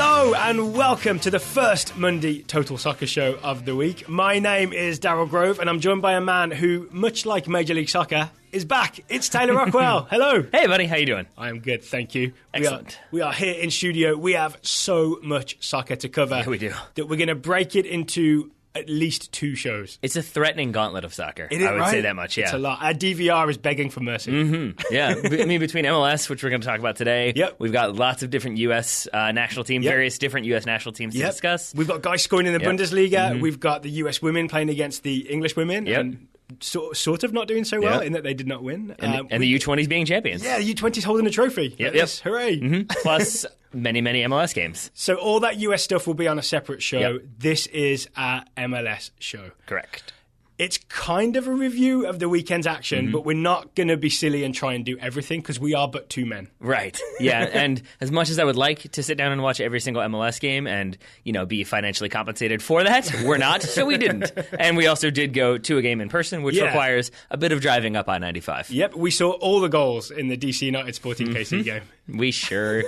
Hello and welcome to the first Monday Total Soccer show of the week. My name is Daryl Grove and I'm joined by a man who, much like Major League Soccer, is back. It's Taylor Rockwell. Hello. Hey, buddy. How you doing? I am good, thank you. Excellent. We are here in studio. We have so much soccer to cover. Yeah, we do. That we're going to break it into at least 2 shows. It's a threatening gauntlet of soccer. It is, I would right? say that much, yeah. It's a lot. Our DVR is begging for mercy. Mm-hmm. Yeah. I mean, between MLS, which we're going to talk about today, Yep. we've got lots of different U.S. National teams, Yep. various different U.S. national teams to discuss. We've got guys scoring in the Yep. Bundesliga. Mm-hmm. We've got the US women playing against the English women. Yep. And sort of not doing so well Yep. in that they did not win. And the U20s being champions. Yeah, the U20's holding a trophy. Yep. Yes, hooray. Mm-hmm. Plus many, many MLS games. So all that US stuff will be on a separate show. Yep. This is our MLS show. Correct. It's kind of a review of the weekend's action, but we're not going to be silly and try and do everything because we are but 2 men. Right. Yeah. And as much as I would like to sit down and watch every single MLS game and, you know, be financially compensated for that, we're not, so we didn't. And we also did go to a game in person, which requires a bit of driving up I-95. Yep, we saw all the goals in the DC United Sporting KC game. We sure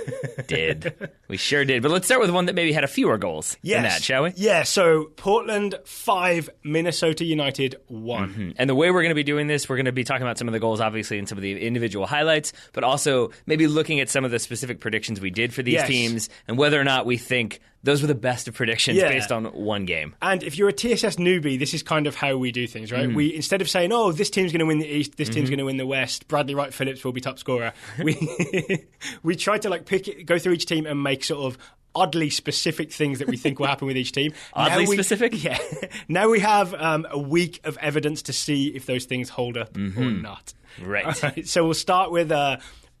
did. We sure did. But let's start with one that maybe had a fewer goals than that, shall we? Yeah, so Portland 5, Minnesota United 1. Mm-hmm. And the way we're going to be doing this, we're going to be talking about some of the goals, obviously, and some of the individual highlights, but also maybe looking at some of the specific predictions we did for these teams and whether or not we think those were the best of predictions based on one game. And if you're a TSS newbie, this is kind of how we do things, right? We instead of saying, "Oh, this team's going to win the East, this team's going to win the West, Bradley Wright Phillips will be top scorer," we try to like go through each team and make sort of oddly specific things that we think will happen with each team. Oddly specific? Yeah. Now we have a week of evidence to see if those things hold up or not. Right. So we'll start with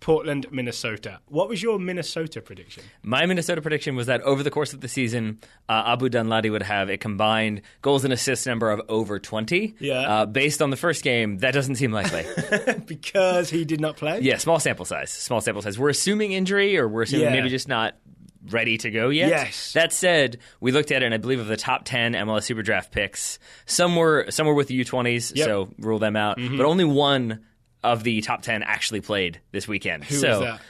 Portland, Minnesota. What was your Minnesota prediction? My Minnesota prediction was that over the course of the season, Abu Danladi would have a combined goals and assists number of over 20. Yeah. Based on the first game, that doesn't seem likely. Because he did not play? Yeah, small sample size. We're assuming injury, or we're assuming maybe just not ready to go yet. Yes. That said, we looked at it, and I believe of the top 10 MLS Super Draft picks, some were with the U20s, so rule them out. But only one of the top 10 actually played this weekend. Who was that?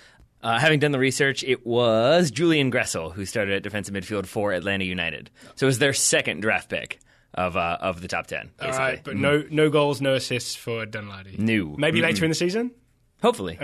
Having done the research, it was Julian Gressel, who started at defensive midfield for Atlanta United. So it was their second draft pick of the top 10, basically. All right, but no goals, no assists for Dunlady. No. Maybe later in the season? Hopefully.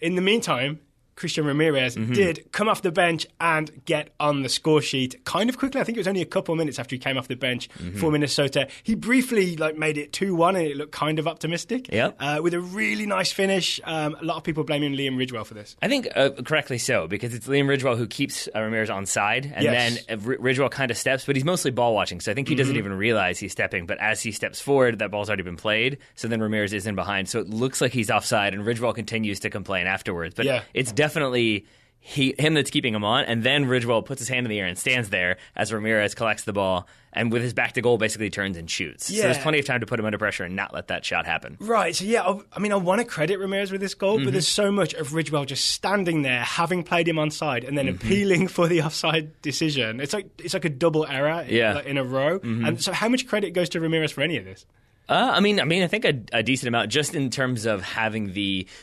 In the meantime, Christian Ramirez did come off the bench and get on the score sheet kind of quickly. I think it was only a couple of minutes after he came off the bench for Minnesota. He briefly made it 2-1 and it looked kind of optimistic. Yep. With a really nice finish. A lot of people blaming Liam Ridgewell for this. I think correctly so, because it's Liam Ridgewell who keeps Ramirez on side, and then Ridgewell kind of steps, but he's mostly ball watching, so I think he doesn't even realize he's stepping, but as he steps forward, that ball's already been played, so then Ramirez is in behind, so it looks like he's offside, and Ridgewell continues to complain afterwards, but it's definitely him that's keeping him on, and then Ridgewell puts his hand in the air and stands there as Ramirez collects the ball, and with his back to goal basically turns and shoots. So there's plenty of time to put him under pressure and not let that shot happen. Right, so I want to credit Ramirez with this goal, but there's so much of Ridgewell just standing there, having played him onside, and then appealing for the offside decision. It's like a double error in a row. And so how much credit goes to Ramirez for any of this? I think a decent amount, just in terms of having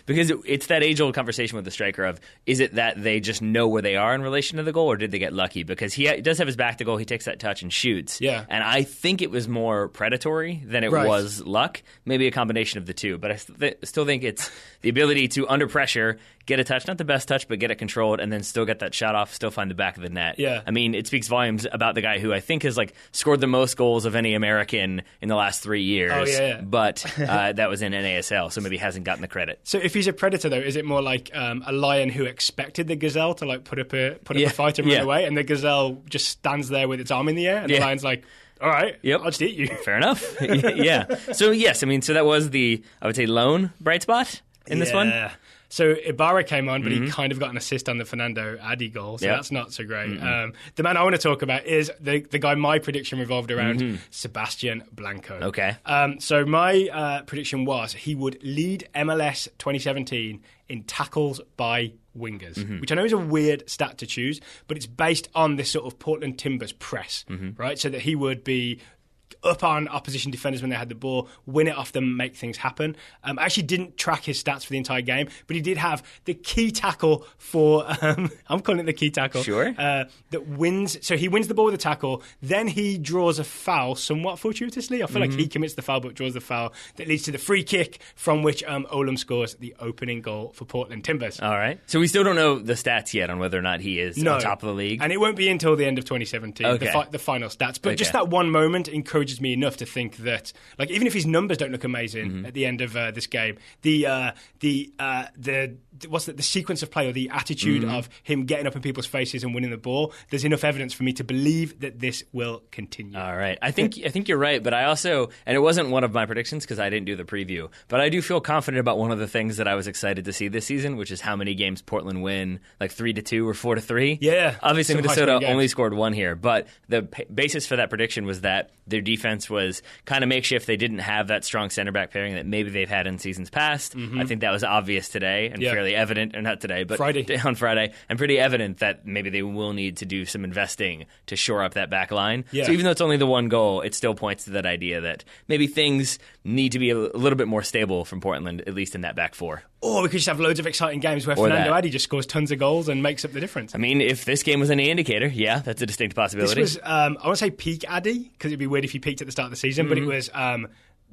because it's that age-old conversation with the striker of, is it that they just know where they are in relation to the goal, or did they get lucky? Because he does have his back to goal, he takes that touch and shoots. Yeah. And I think it was more predatory than it was luck, maybe a combination of the two. But I still think it's the ability to, under pressure, get a touch, not the best touch, but get it controlled, and then still get that shot off, still find the back of the net. Yeah. I mean, it speaks volumes about the guy who I think has scored the most goals of any American in the last 3 years. Oh, yeah. But that was in NASL, so maybe hasn't gotten the credit. So if he's a predator, though, is it more like a lion who expected the gazelle to put up a fight and run away, and the gazelle just stands there with its arm in the air, and the lion's like, all right, I'll just eat you. Fair enough. Yeah. So, yes, so that was the, I would say, lone bright spot in this one. So Ibarra came on, but he kind of got an assist on the Fernando Adi goal, so that's not so great. The man I want to talk about is the guy my prediction revolved around, Sebastian Blanco. Okay. So my prediction was he would lead MLS 2017 in tackles by wingers, which I know is a weird stat to choose, but it's based on this sort of Portland Timbers press, right? So that he would be up on opposition defenders when they had the ball, win it off them, make things happen. I actually didn't track his stats for the entire game, but he did have the key tackle for, I'm calling it the key tackle. Sure. That wins. So he wins the ball with a tackle, then he draws a foul somewhat fortuitously. I feel like he commits the foul but draws the foul that leads to the free kick from which Olam scores the opening goal for Portland Timbers. All right. So we still don't know the stats yet on whether or not he is on top of the league. And it won't be until the end of 2017, the final stats. But just that one moment encourages me enough to think that, like, even if his numbers don't look amazing at the end of this game, the sequence of play or the attitude of him getting up in people's faces and winning the ball, there's enough evidence for me to believe that this will continue. All right. I think you're right, but I also, and it wasn't one of my predictions because I didn't do the preview, but I do feel confident about one of the things that I was excited to see this season, which is how many games Portland win, like 3-2 or 4-3. Yeah. Obviously, Minnesota only scored one here, but the basis for that prediction was that their defense was kind of makeshift. They didn't have that strong center back pairing that maybe they've had in seasons past. I think that was obvious today and fairly evident, or not today, but on Friday, and pretty evident that maybe they will need to do some investing to shore up that back line. Yeah. So even though it's only the one goal, it still points to that idea that maybe things need to be a little bit more stable from Portland, at least in that back four. Or we could just have loads of exciting games where Fernando Adi just scores tons of goals and makes up the difference. I mean, if this game was any indicator, yeah, that's a distinct possibility. This was, I want to say peak Adi, because it'd be weird if he peaked at the start of the season, but it was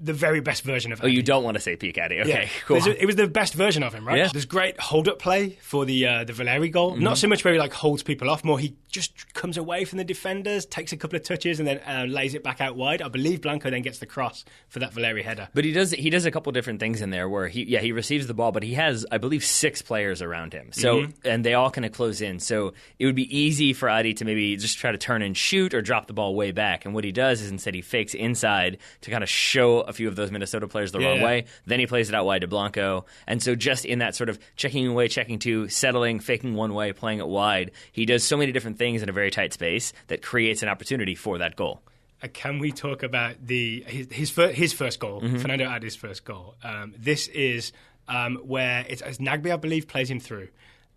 the very best version of Adi. Oh, you don't want to say peak Adi. Okay, cool. It was the best version of him, right? Yeah. There's great hold-up play for the Valeri goal. Not so much where he like holds people off, more he just comes away from the defenders, takes a couple of touches, and then lays it back out wide. I believe Blanco then gets the cross for that Valeri header. But he does a couple different things in there where he receives the ball, but he has, I believe, 6 players around him. So and they all kind of close in. So it would be easy for Adi to maybe just try to turn and shoot or drop the ball way back. And what he does is instead he fakes inside to kind of show a few of those Minnesota players the wrong way. Then he plays it out wide to Blanco. And so just in that sort of checking away, checking two, settling, faking one way, playing it wide, he does so many different things in a very tight space that creates an opportunity for that goal. Can we talk about his first goal, Fernando Adi's first goal? This is where it's Nagbe, I believe, plays him through.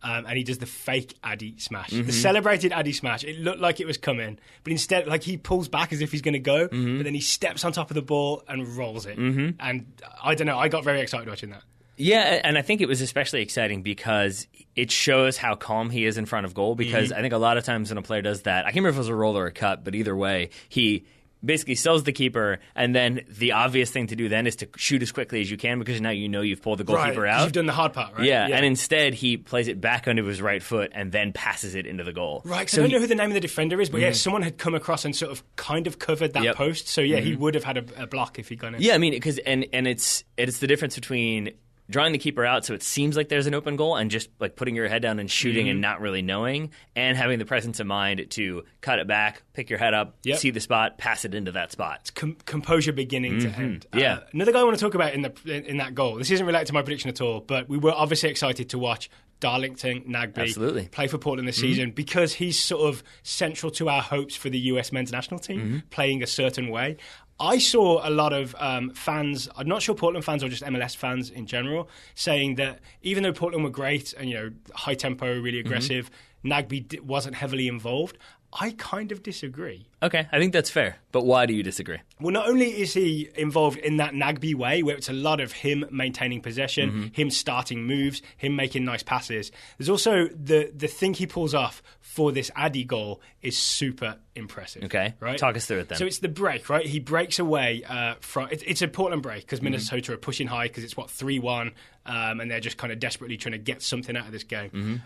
And he does the fake Adi smash. The celebrated Adi smash. It looked like it was coming, but instead, like, he pulls back as if he's going to go, but then he steps on top of the ball and rolls it. And I don't know, I got very excited watching that. Yeah, and I think it was especially exciting because it shows how calm he is in front of goal, because I think a lot of times when a player does that, I can't remember if it was a roll or a cut, but either way, he basically sells the keeper, and then the obvious thing to do then is to shoot as quickly as you can, because now you know you've pulled the goalkeeper out. You've done the hard part, right? Yeah, and instead he plays it back onto his right foot and then passes it into the goal. Right, because I don't know who the name of the defender is, but someone had come across and sort of kind of covered that post, so he would have had a block if he'd gone in. Yeah, I mean, because and it's the difference between drawing the keeper out so it seems like there's an open goal and just like putting your head down and shooting and not really knowing, and having the presence of mind to cut it back, pick your head up, see the spot, pass it into that spot. It's composure beginning to end. Yeah. Another guy I want to talk about in that goal, this isn't related to my prediction at all, but we were obviously excited to watch Darlington Nagbe play for Portland this season, because he's sort of central to our hopes for the US men's national team, playing a certain way. I saw a lot of fans, I'm not sure Portland fans or just MLS fans in general, saying that even though Portland were great and, high tempo, really aggressive, Nagbe wasn't heavily involved. I kind of disagree. Okay, I think that's fair. But why do you disagree? Well, not only is he involved in that Nagbe way, where it's a lot of him maintaining possession, him starting moves, him making nice passes, there's also the thing he pulls off for this Adi goal is super impressive. Okay, right? Talk us through it then. So it's the break, right? He breaks away from... It's a Portland break, because Minnesota are pushing high, because it's, 3-1, and they're just kind of desperately trying to get something out of this game.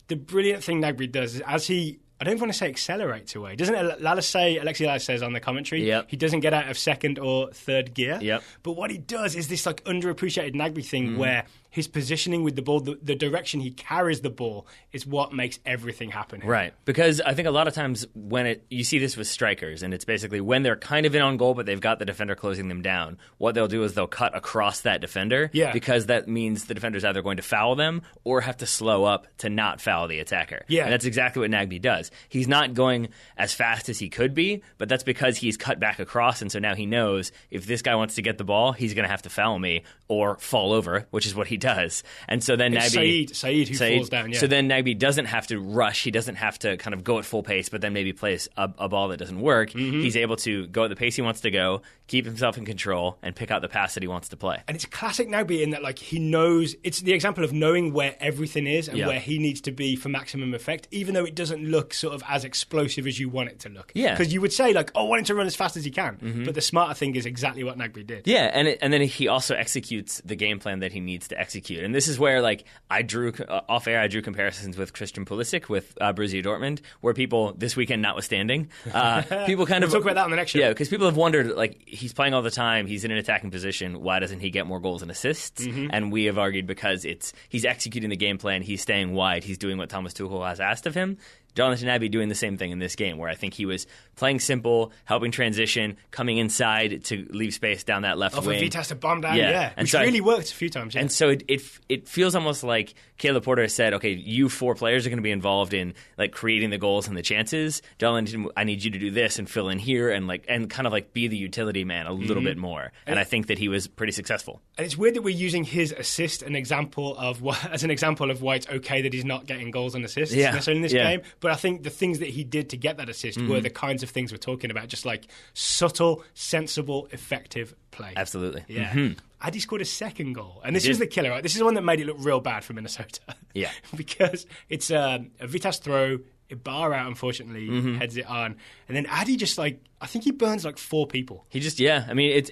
The brilliant thing Nagbe does is as he... I don't want to say accelerates away. Doesn't Alexi Lalas says on the commentary, he doesn't get out of second or third gear. But what he does is this like underappreciated Nagbe thing where his positioning with the ball, the direction he carries the ball is what makes everything happen. Right. Because I think a lot of times when you see this with strikers, and it's basically when they're kind of in on goal, but they've got the defender closing them down, what they'll do is they'll cut across that defender, because that means the defender's either going to foul them or have to slow up to not foul the attacker. And that's exactly what Nagbe does. He's not going as fast as he could be, but that's because he's cut back across, and so now he knows if this guy wants to get the ball, he's going to have to foul me or fall over, which is what he does. And so then Nagbe... Saeed who falls down, yeah. So then Nagbe doesn't have to rush. He doesn't have to kind of go at full pace, but then maybe plays a ball that doesn't work. He's able to go at the pace he wants to go, keep himself in control, and pick out the pass that he wants to play. And it's classic Nagbe in that, like, he knows... It's the example of knowing where everything is and where he needs to be for maximum effect, even though it doesn't look sort of as explosive as you want it to look. Yeah. Because you would say, like, I want him to run as fast as he can. But the smarter thing is exactly what Nagbe did. Yeah, and then he also executes the game plan that he needs to execute. And this is where, like, I drew comparisons with Christian Pulisic with Borussia Dortmund, where people, this weekend notwithstanding, people kind We'll talk about that on the next show. Yeah, because people have wondered, like, he's playing all the time, he's in an attacking position, why doesn't he get more goals and assists? And we have argued because he's executing the game plan, he's staying wide, he's doing what Thomas Tuchel has asked of him. Jonathan Nagbe doing the same thing in this game, where I think he was playing simple, helping transition, coming inside to leave space down that left wing. Vitas to bomb down, And which really worked a few times. Yeah. And so it feels almost like Caleb Porter has said, okay, you 4 players are going to be involved in, like, creating the goals and the chances. Jonathan, I need you to do this and fill in here and kind of like be the utility man a little bit more. And I think that he was pretty successful. And it's weird that we're using his assist as an example of why it's okay that he's not getting goals and assists necessarily in this game. But I think the things that he did to get that assist were the kinds of things we're talking about, just like subtle, sensible, effective play. Absolutely. Yeah. Adi scored a second goal. And this was the killer, right? This is the one that made it look real bad for Minnesota. Yeah. Because it's a Vitas throw, Ibarra out, unfortunately, heads it on. And then Adi just, like, I think he burns like 4 people. He just, I mean,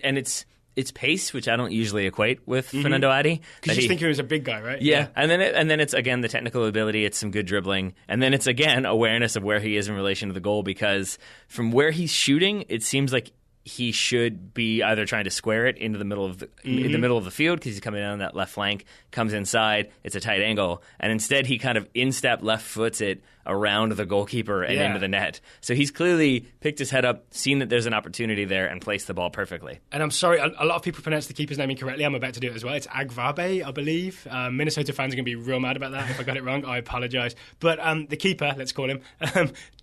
it's pace, which I don't usually equate with Fernando Adi. Because you think he was a big guy, right? Yeah. And then it's, again, the technical ability. It's some good dribbling. And then it's, again, awareness of where he is in relation to the goal, because from where he's shooting, it seems like he should be either trying to square it into the middle of in the middle of the field, because he's coming down that left flank, comes inside, it's a tight angle, and instead he kind of in-step left foots it around the goalkeeper and into the net. So he's clearly picked his head up, seen that there's an opportunity there, and placed the ball perfectly. And I'm sorry, a lot of people pronounce the keeper's name incorrectly. I'm about to do it as well. It's Agvabe, I believe. Minnesota fans are going to be real mad about that if I got it wrong. I apologise. But the keeper, let's call him,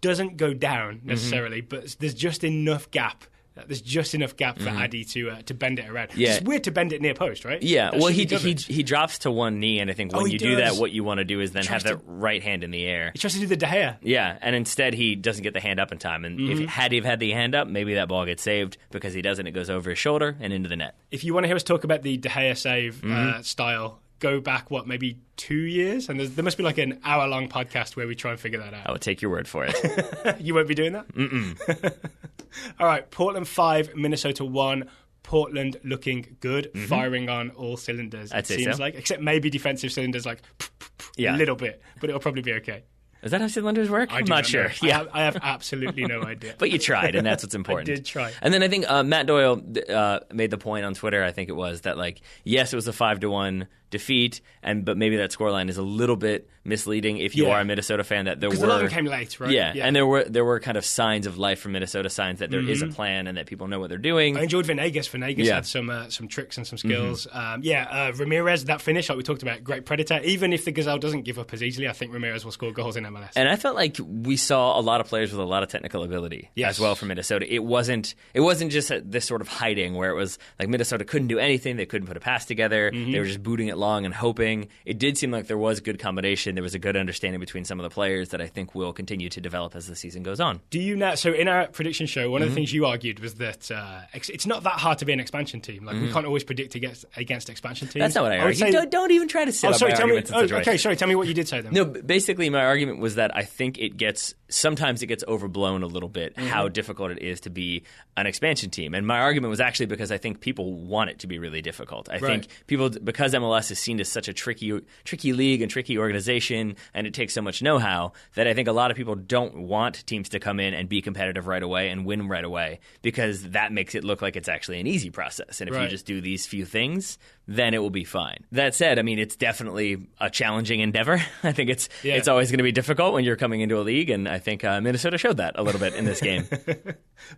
doesn't go down necessarily, but there's just enough gap. There's just enough gap for Adi to bend it around. Yeah. It's weird to bend it near post, right? Yeah, well, he drops to one knee, and I think when you do that, what you want to do is then have the right hand in the air. He tries to do the De Gea. Yeah, and instead he doesn't get the hand up in time. And if had he had the hand up, maybe that ball gets saved. Because he doesn't, it goes over his shoulder and into the net. If you want to hear us talk about the De Gea save style, go back, maybe 2 years? And there must be like an hour-long podcast where we try and figure that out. I will take your word for it. You won't be doing that? All right, Portland 5, Minnesota 1. Portland looking good, firing on all cylinders, it seems like. Except maybe defensive cylinders, like, a little bit. But it'll probably be okay. Is that how cylinders work? I'm not sure. Yeah, I have absolutely no idea. But you tried, and that's what's important. I did try. And then I think Matt Doyle made the point on Twitter, I think it was, that, like, yes, it was a 5-1 defeat, but maybe that scoreline is a little bit misleading if you are a Minnesota fan. That there were, because a lot of them came late, right? Yeah, and there were kind of signs of life from Minnesota, signs that there is a plan and that people know what they're doing. I enjoyed Venegas. Venegas had some tricks and some skills. Ramirez, that finish, like we talked about, great predator. Even if the Gazelle doesn't give up as easily, I think Ramirez will score goals in MLS. And I felt like we saw a lot of players with a lot of technical ability as well from Minnesota. It wasn't just this sort of hiding where it was like Minnesota couldn't do anything, they couldn't put a pass together, they were just booting it long and hoping. It did seem like there was good combination. There was a good understanding between some of the players that I think will continue to develop as the season goes on. Do you now? So in our prediction show, one of the things you argued was that it's not that hard to be an expansion team. Like we can't always predict against expansion teams. That's not what I argued. Don't even try to set up my arguments. Tell me what you did say then. No, basically my argument was that I think sometimes it gets overblown a little bit how difficult it is to be an expansion team. And my argument was actually because I think people want it to be really difficult. I think people, because MLS is seen as such a tricky league and tricky organization, and it takes so much know-how, that I think a lot of people don't want teams to come in and be competitive right away and win right away, because that makes it look like it's actually an easy process. And if you just do these few things, then it will be fine. That said, I mean, it's definitely a challenging endeavor. I think it's always going to be difficult when you're coming into a league, and I think Minnesota showed that a little bit in this game.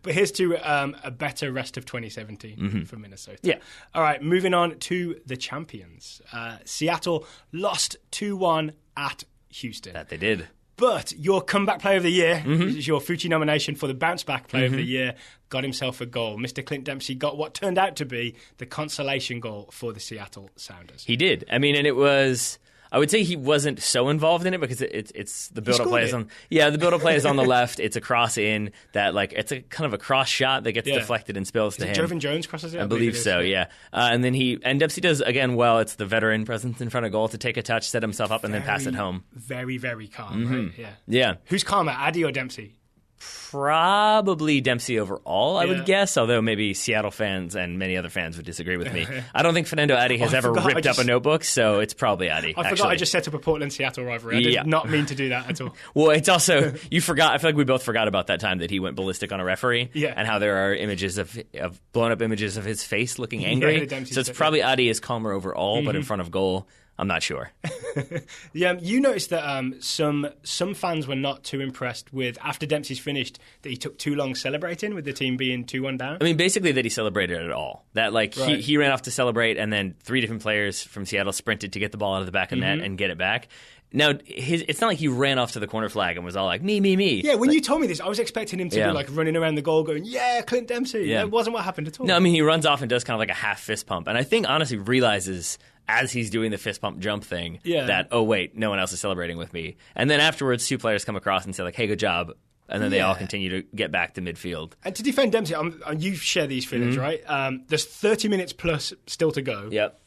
But here's to a better rest of 2017 for Minnesota. Yeah. All right, moving on to the champions. Seattle lost 2-1 at Houston. That they did. But your comeback player of the year, is your Fucci nomination for the bounce back player of the year, got himself a goal. Mr. Clint Dempsey got what turned out to be the consolation goal for the Seattle Sounders. He did. I mean, and it was... I would say he wasn't so involved in it because it's the build-up play is on. Yeah, the build-up play is on the left. It's a cross in that it's a kind of a cross shot that gets deflected and spills to him. Jovan Jones crosses it. I believe so. Yeah, and then Dempsey does again well. It's the veteran presence in front of goal to take a touch, set himself up, and then pass it home. Very, very calm. Right? Yeah. Who's calmer, Addy or Dempsey? Probably Dempsey overall, I would guess, although maybe Seattle fans and many other fans would disagree with me. I don't think Fernando Addy has ever ripped up a notebook, so it's probably Addy. I forgot I just set up a Portland-Seattle rivalry. I did not mean to do that at all. Well, it's also, you forgot, I feel like we both forgot about that time that he went ballistic on a referee, and how there are images of blown-up images of his face looking angry. So it's probably Addy is calmer overall, but in front of goal, I'm not sure. You noticed that some fans were not too impressed with, after Dempsey's finished, that he took too long celebrating with the team being 2-1 down. I mean, basically that he celebrated at all. That he ran off to celebrate, and then 3 different players from Seattle sprinted to get the ball out of the back of net and get it back. Now, it's not like he ran off to the corner flag and was all like, me. Yeah, when you told me this, I was expecting him to be running around the goal going, yeah, Clint Dempsey. Yeah. That wasn't what happened at all. No, I mean, he runs off and does kind of like a half fist pump. And I think, honestly, realizes as he's doing the fist pump jump thing that, oh, wait, no one else is celebrating with me. And then afterwards, 2 players come across and say, like, hey, good job. And then they all continue to get back to midfield. And to defend Dempsey, you share these feelings, right? There's 30 minutes plus still to go. Yep.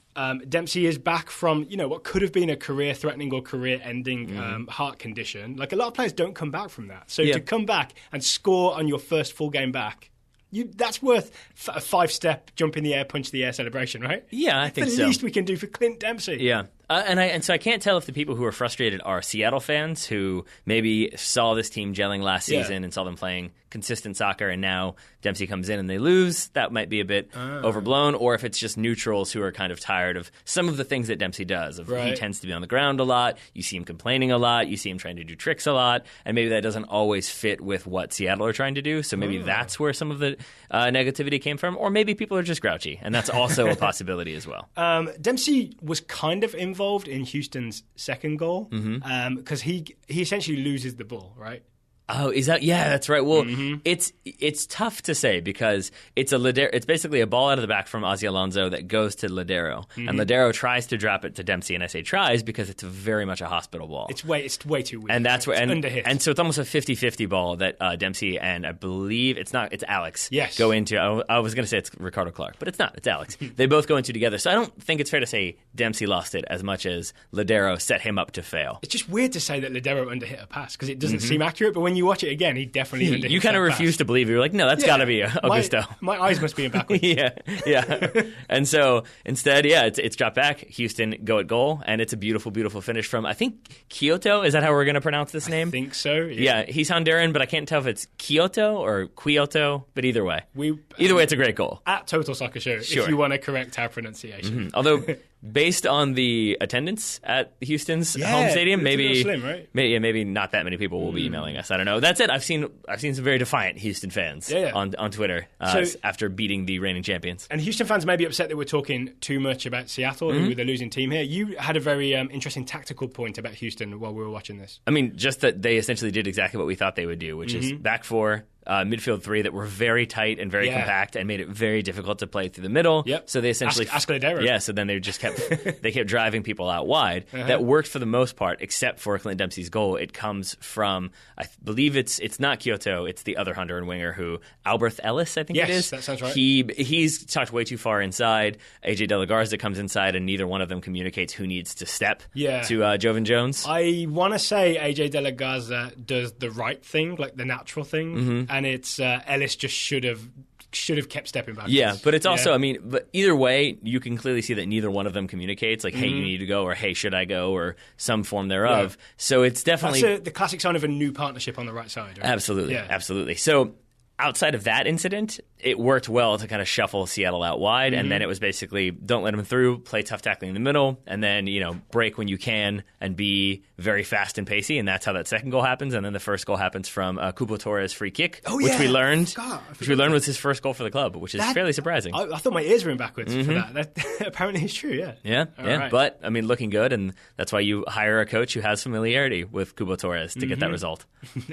Dempsey is back from, what could have been a career-threatening or career-ending heart condition. Like, a lot of players don't come back from that. So to come back and score on your first full game back, that's worth a 5-step jump in the air, punch the air celebration, right? Yeah, I think so. The least we can do for Clint Dempsey. Yeah. And so I can't tell if the people who are frustrated are Seattle fans who maybe saw this team gelling last season and saw them playing consistent soccer, and now Dempsey comes in and they lose. That might be a bit overblown. Or if it's just neutrals who are kind of tired of some of the things that Dempsey does. He tends to be on the ground a lot. You see him complaining a lot. You see him trying to do tricks a lot. And maybe that doesn't always fit with what Seattle are trying to do. So maybe that's where some of the negativity came from. Or maybe people are just grouchy. And that's also a possibility as well. Dempsey was kind of involved in Houston's second goal because he essentially loses the ball, right? Oh, is that? Yeah, that's right. Well, it's tough to say because it's basically a ball out of the back from Ozzy Alonso that goes to Ladero, and Ladero tries to drop it to Dempsey, and I say tries because it's very much a hospital ball. It's way too weak, and that's where underhit. And so it's almost a 50-50 ball that Dempsey and I believe it's Alex yes. go into. I was going to say it's Ricardo Clark, but it's not. It's Alex. They both go into together. So I don't think it's fair to say Dempsey lost it as much as Ladero set him up to fail. It's just weird to say that Ladero underhit a pass because it doesn't seem accurate, but when you watch it again, he definitely underhit. You kind of refuse to believe. You're like, no, that's got to be Augusto. My eyes must be in backwards. yeah. And so instead, it's dropped back. Houston go at goal, and it's a beautiful, beautiful finish from, I think, Kyoto. Is that how we're going to pronounce this name? I think so, yeah. He's Honduran, but I can't tell if it's Kyoto or Kyoto, but either way. Either way, it's a great goal. At Total Soccer Show, if you want to correct our pronunciation. Although... Based on the attendance at Houston's home stadium, maybe slim, right? maybe not that many people will be emailing us. I don't know. That's it. I've seen some very defiant Houston fans on Twitter after beating the reigning champions. And Houston fans may be upset that we're talking too much about Seattle, who were the losing team here. You had a very interesting tactical point about Houston while we were watching this. I mean, just that they essentially did exactly what we thought they would do, which is back four. Midfield three that were very tight and very compact and made it very difficult to play through the middle. Yep. So they essentially ask Ladero. Yeah. So then they just kept driving people out wide. That worked for the most part, except for Clint Dempsey's goal. It comes from I believe it's not Kyoto. It's the other Honduran winger who Alberth Ellis. I think it is. That sounds right. He's tucked way too far inside. AJ De La Garza comes inside, and neither one of them communicates who needs to step to Jovan Jones. I want to say AJ De La Garza does the right thing, like the natural thing, and it's Ellis just should have kept stepping back. Yeah, but it's also, I mean, but either way, you can clearly see that neither one of them communicates, like, hey, you need to go, or hey, should I go, or some form thereof. So it's definitely... That's the classic sign of a new partnership on the right side. Right? Absolutely. So... outside of that incident, it worked well to kind of shuffle Seattle out wide, and then it was basically don't let them through, play tough tackling in the middle, and then break when you can and be very fast and pacey, and that's how that second goal happens. And then the first goal happens from Cubo Torres' free kick, which we learned was his first goal for the club, which is fairly surprising. I thought my ears were in backwards for that. That apparently is true. Yeah. Right. But I mean, looking good, and that's why you hire a coach who has familiarity with Cubo Torres to get that result.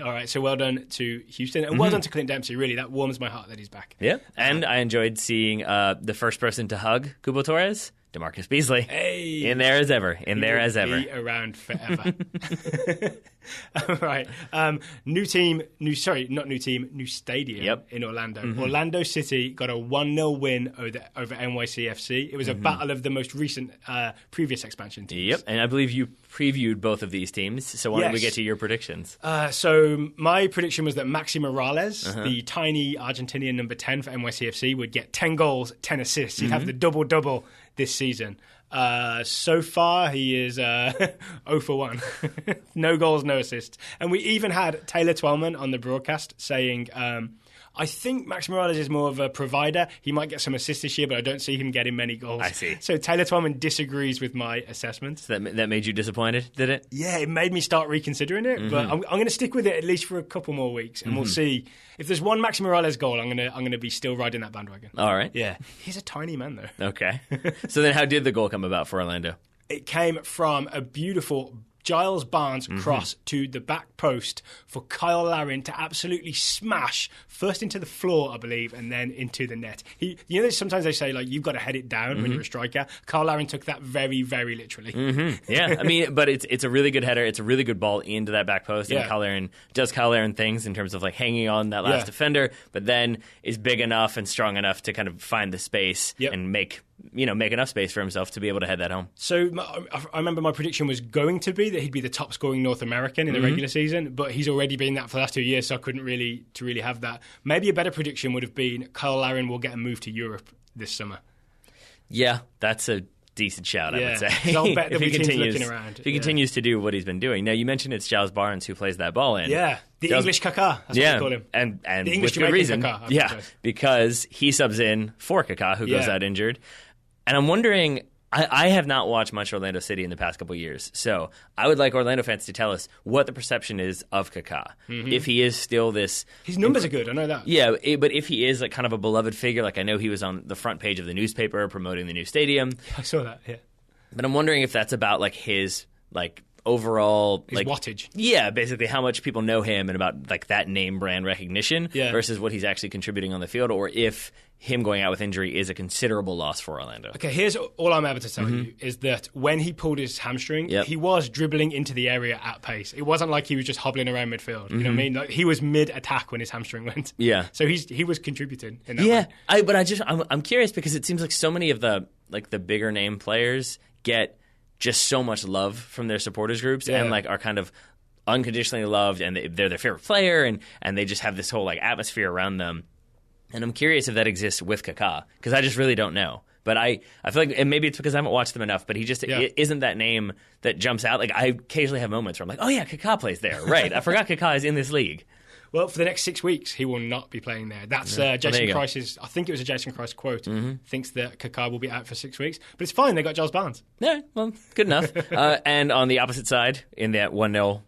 All right, so well done to Houston, and well done to Clint Dempsey. Really, that warms my heart that he's back. Yeah, and I enjoyed seeing the first person to hug Cubo Torres, DeMarcus Beasley. Hey, in there as ever. Be around forever. All right. New stadium in Orlando. Orlando City got a 1-0 win over NYCFC. It was a battle of the most recent previous expansion teams. Yep, and I believe you previewed both of these teams, so why don't we get to your predictions? So my prediction was that Maxi Morales, the tiny Argentinian number 10 for NYCFC, would get 10 goals, 10 assists. He'd have the double-double this season. So far, he is 0 for 1. No goals, no assists. And we even had Taylor Twellman on the broadcast saying, I think Max Morales is more of a provider. He might get some assists this year, but I don't see him getting many goals. I see. So Taylor Twellman disagrees with my assessment. So that made you disappointed, did it? Yeah, it made me start reconsidering it. But I'm going to stick with it at least for a couple more weeks, and we'll see. If there's one Max Morales goal, I'm going to be still riding that bandwagon. All right. Yeah. He's a tiny man, though. Okay. So then how did the goal come about for Orlando? It came from a beautiful Giles Barnes cross to the back post for Kyle Larin to absolutely smash first into the floor, I believe, and then into the net. Sometimes they say, like, you've got to head it down when you're a striker. Kyle Larin took that very, very literally. Yeah, I mean, but it's a really good header. It's a really good ball into that back post. And Kyle Larin things in terms of like hanging on that last defender, but then is big enough and strong enough to kind of find the space and make enough space for himself to be able to head that home. So I remember my prediction was going to be that he'd be the top scoring North American in the regular season, but he's already been that for the last 2 years, so I couldn't really have that. Maybe a better prediction would have been Kyle Larin will get a move to Europe this summer. Yeah, that's a decent shout, I would say. I'll bet that if he continues to do what he's been doing. Now, you mentioned it's Giles Barnes who plays that ball in. Yeah, English Kaká, that's what they call him. And the English with good reason. Kaká, because he subs in for Kaká, who goes out injured. And I'm wondering, I have not watched much Orlando City in the past couple of years, so I would like Orlando fans to tell us what the perception is of Kaká. If he is still this... His numbers are good, I know that. Yeah, but if he is like kind of a beloved figure, like I know he was on the front page of the newspaper promoting the new stadium. I saw that, yeah. But I'm wondering if that's about like his like overall... His wattage. Yeah, basically how much people know him and about like that name brand recognition versus what he's actually contributing on the field, or if him going out with injury is a considerable loss for Orlando. Okay, here's all I'm able to tell you is that when he pulled his hamstring, he was dribbling into the area at pace. It wasn't like he was just hobbling around midfield. You know what I mean? Like, he was mid-attack when his hamstring went. Yeah. So he was contributing in that way. But I'm curious because it seems like so many of the bigger name players get just so much love from their supporters groups and like are kind of unconditionally loved, and they're their favorite player, and they just have this whole like atmosphere around them. And I'm curious if that exists with Kaká, because I just really don't know. But I feel like, and maybe it's because I haven't watched them enough, but he just isn't that name that jumps out. Like I occasionally have moments where I'm like, oh yeah, Kaká plays there. Right, I forgot Kaká is in this league. Well, for the next 6 weeks, he will not be playing there. That's Jason Christ's, I think it was a Jason Christ quote, thinks that Kaká will be out for 6 weeks. But it's fine, they got Giles Barnes. Yeah, well, good enough. And on the opposite side, in that 1-0,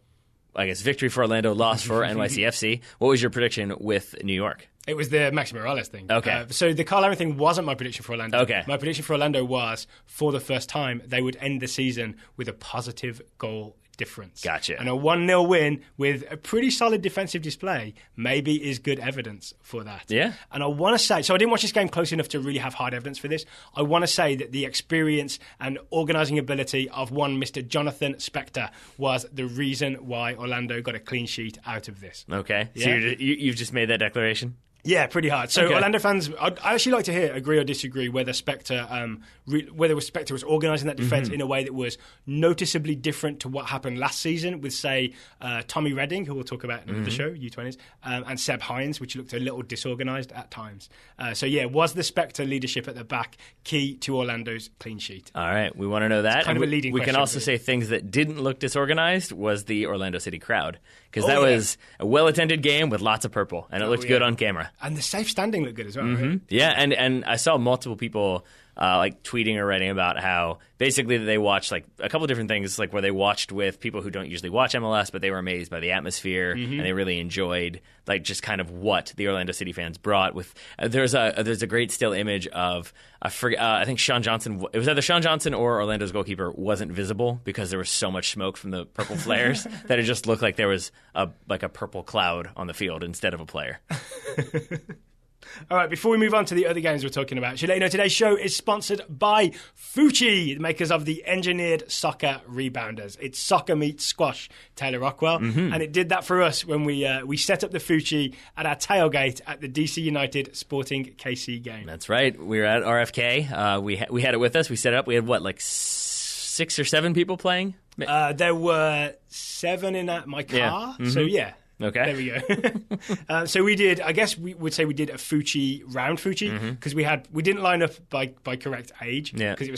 I guess, victory for Orlando, loss for NYCFC, what was your prediction with New York? It was the Maxi Morales thing. Okay. So the Kyle Larin thing wasn't my prediction for Orlando. Okay. My prediction for Orlando was, for the first time, they would end the season with a positive goal difference. Gotcha. And a 1-0 win with a pretty solid defensive display maybe is good evidence for that. Yeah. And I want to say, so I didn't watch this game close enough to really have hard evidence for this. I want to say that the experience and organising ability of one Mr. Jonathan Spector was the reason why Orlando got a clean sheet out of this. Okay. So you've just made that declaration? Yeah, pretty hard. So Orlando fans, I'd actually like to hear agree or disagree whether Spector was organising that defence in a way that was noticeably different to what happened last season with, say, Tommy Redding, who we'll talk about in the show, U20s, and Seb Hines, which looked a little disorganised at times. Was the Spector leadership at the back key to Orlando's clean sheet? All right, we want to know that. It's kind of a leading question. We can also say things that didn't look disorganised was the Orlando City crowd, because that was a well-attended game with lots of purple, and it looked good on camera. And the safe standing looked good as well, right? Yeah, and I saw multiple people like tweeting or writing about how basically they watched like a couple different things, like where they watched with people who don't usually watch MLS, but they were amazed by the atmosphere and they really enjoyed like just kind of what the Orlando City fans brought. With there's a great still image of I think Sean Johnson. It was either Sean Johnson or Orlando's goalkeeper wasn't visible because there was so much smoke from the purple flares that it just looked like there was a purple cloud on the field instead of a player. All right, before we move on to the other games we're talking about, should let you know today's show is sponsored by Fucci, the makers of the engineered soccer rebounders. It's soccer meets squash, Taylor Rockwell, and it did that for us when we set up the Fucci at our tailgate at the DC United Sporting KC game. That's right. We were at RFK. We had it with us. We set it up. We had, like 6 or 7 people playing? There were 7 in my car, so yeah. Okay. There we go. So we did, I guess we would say we did a Fucci, round Fucci, because we didn't line up by correct age, because it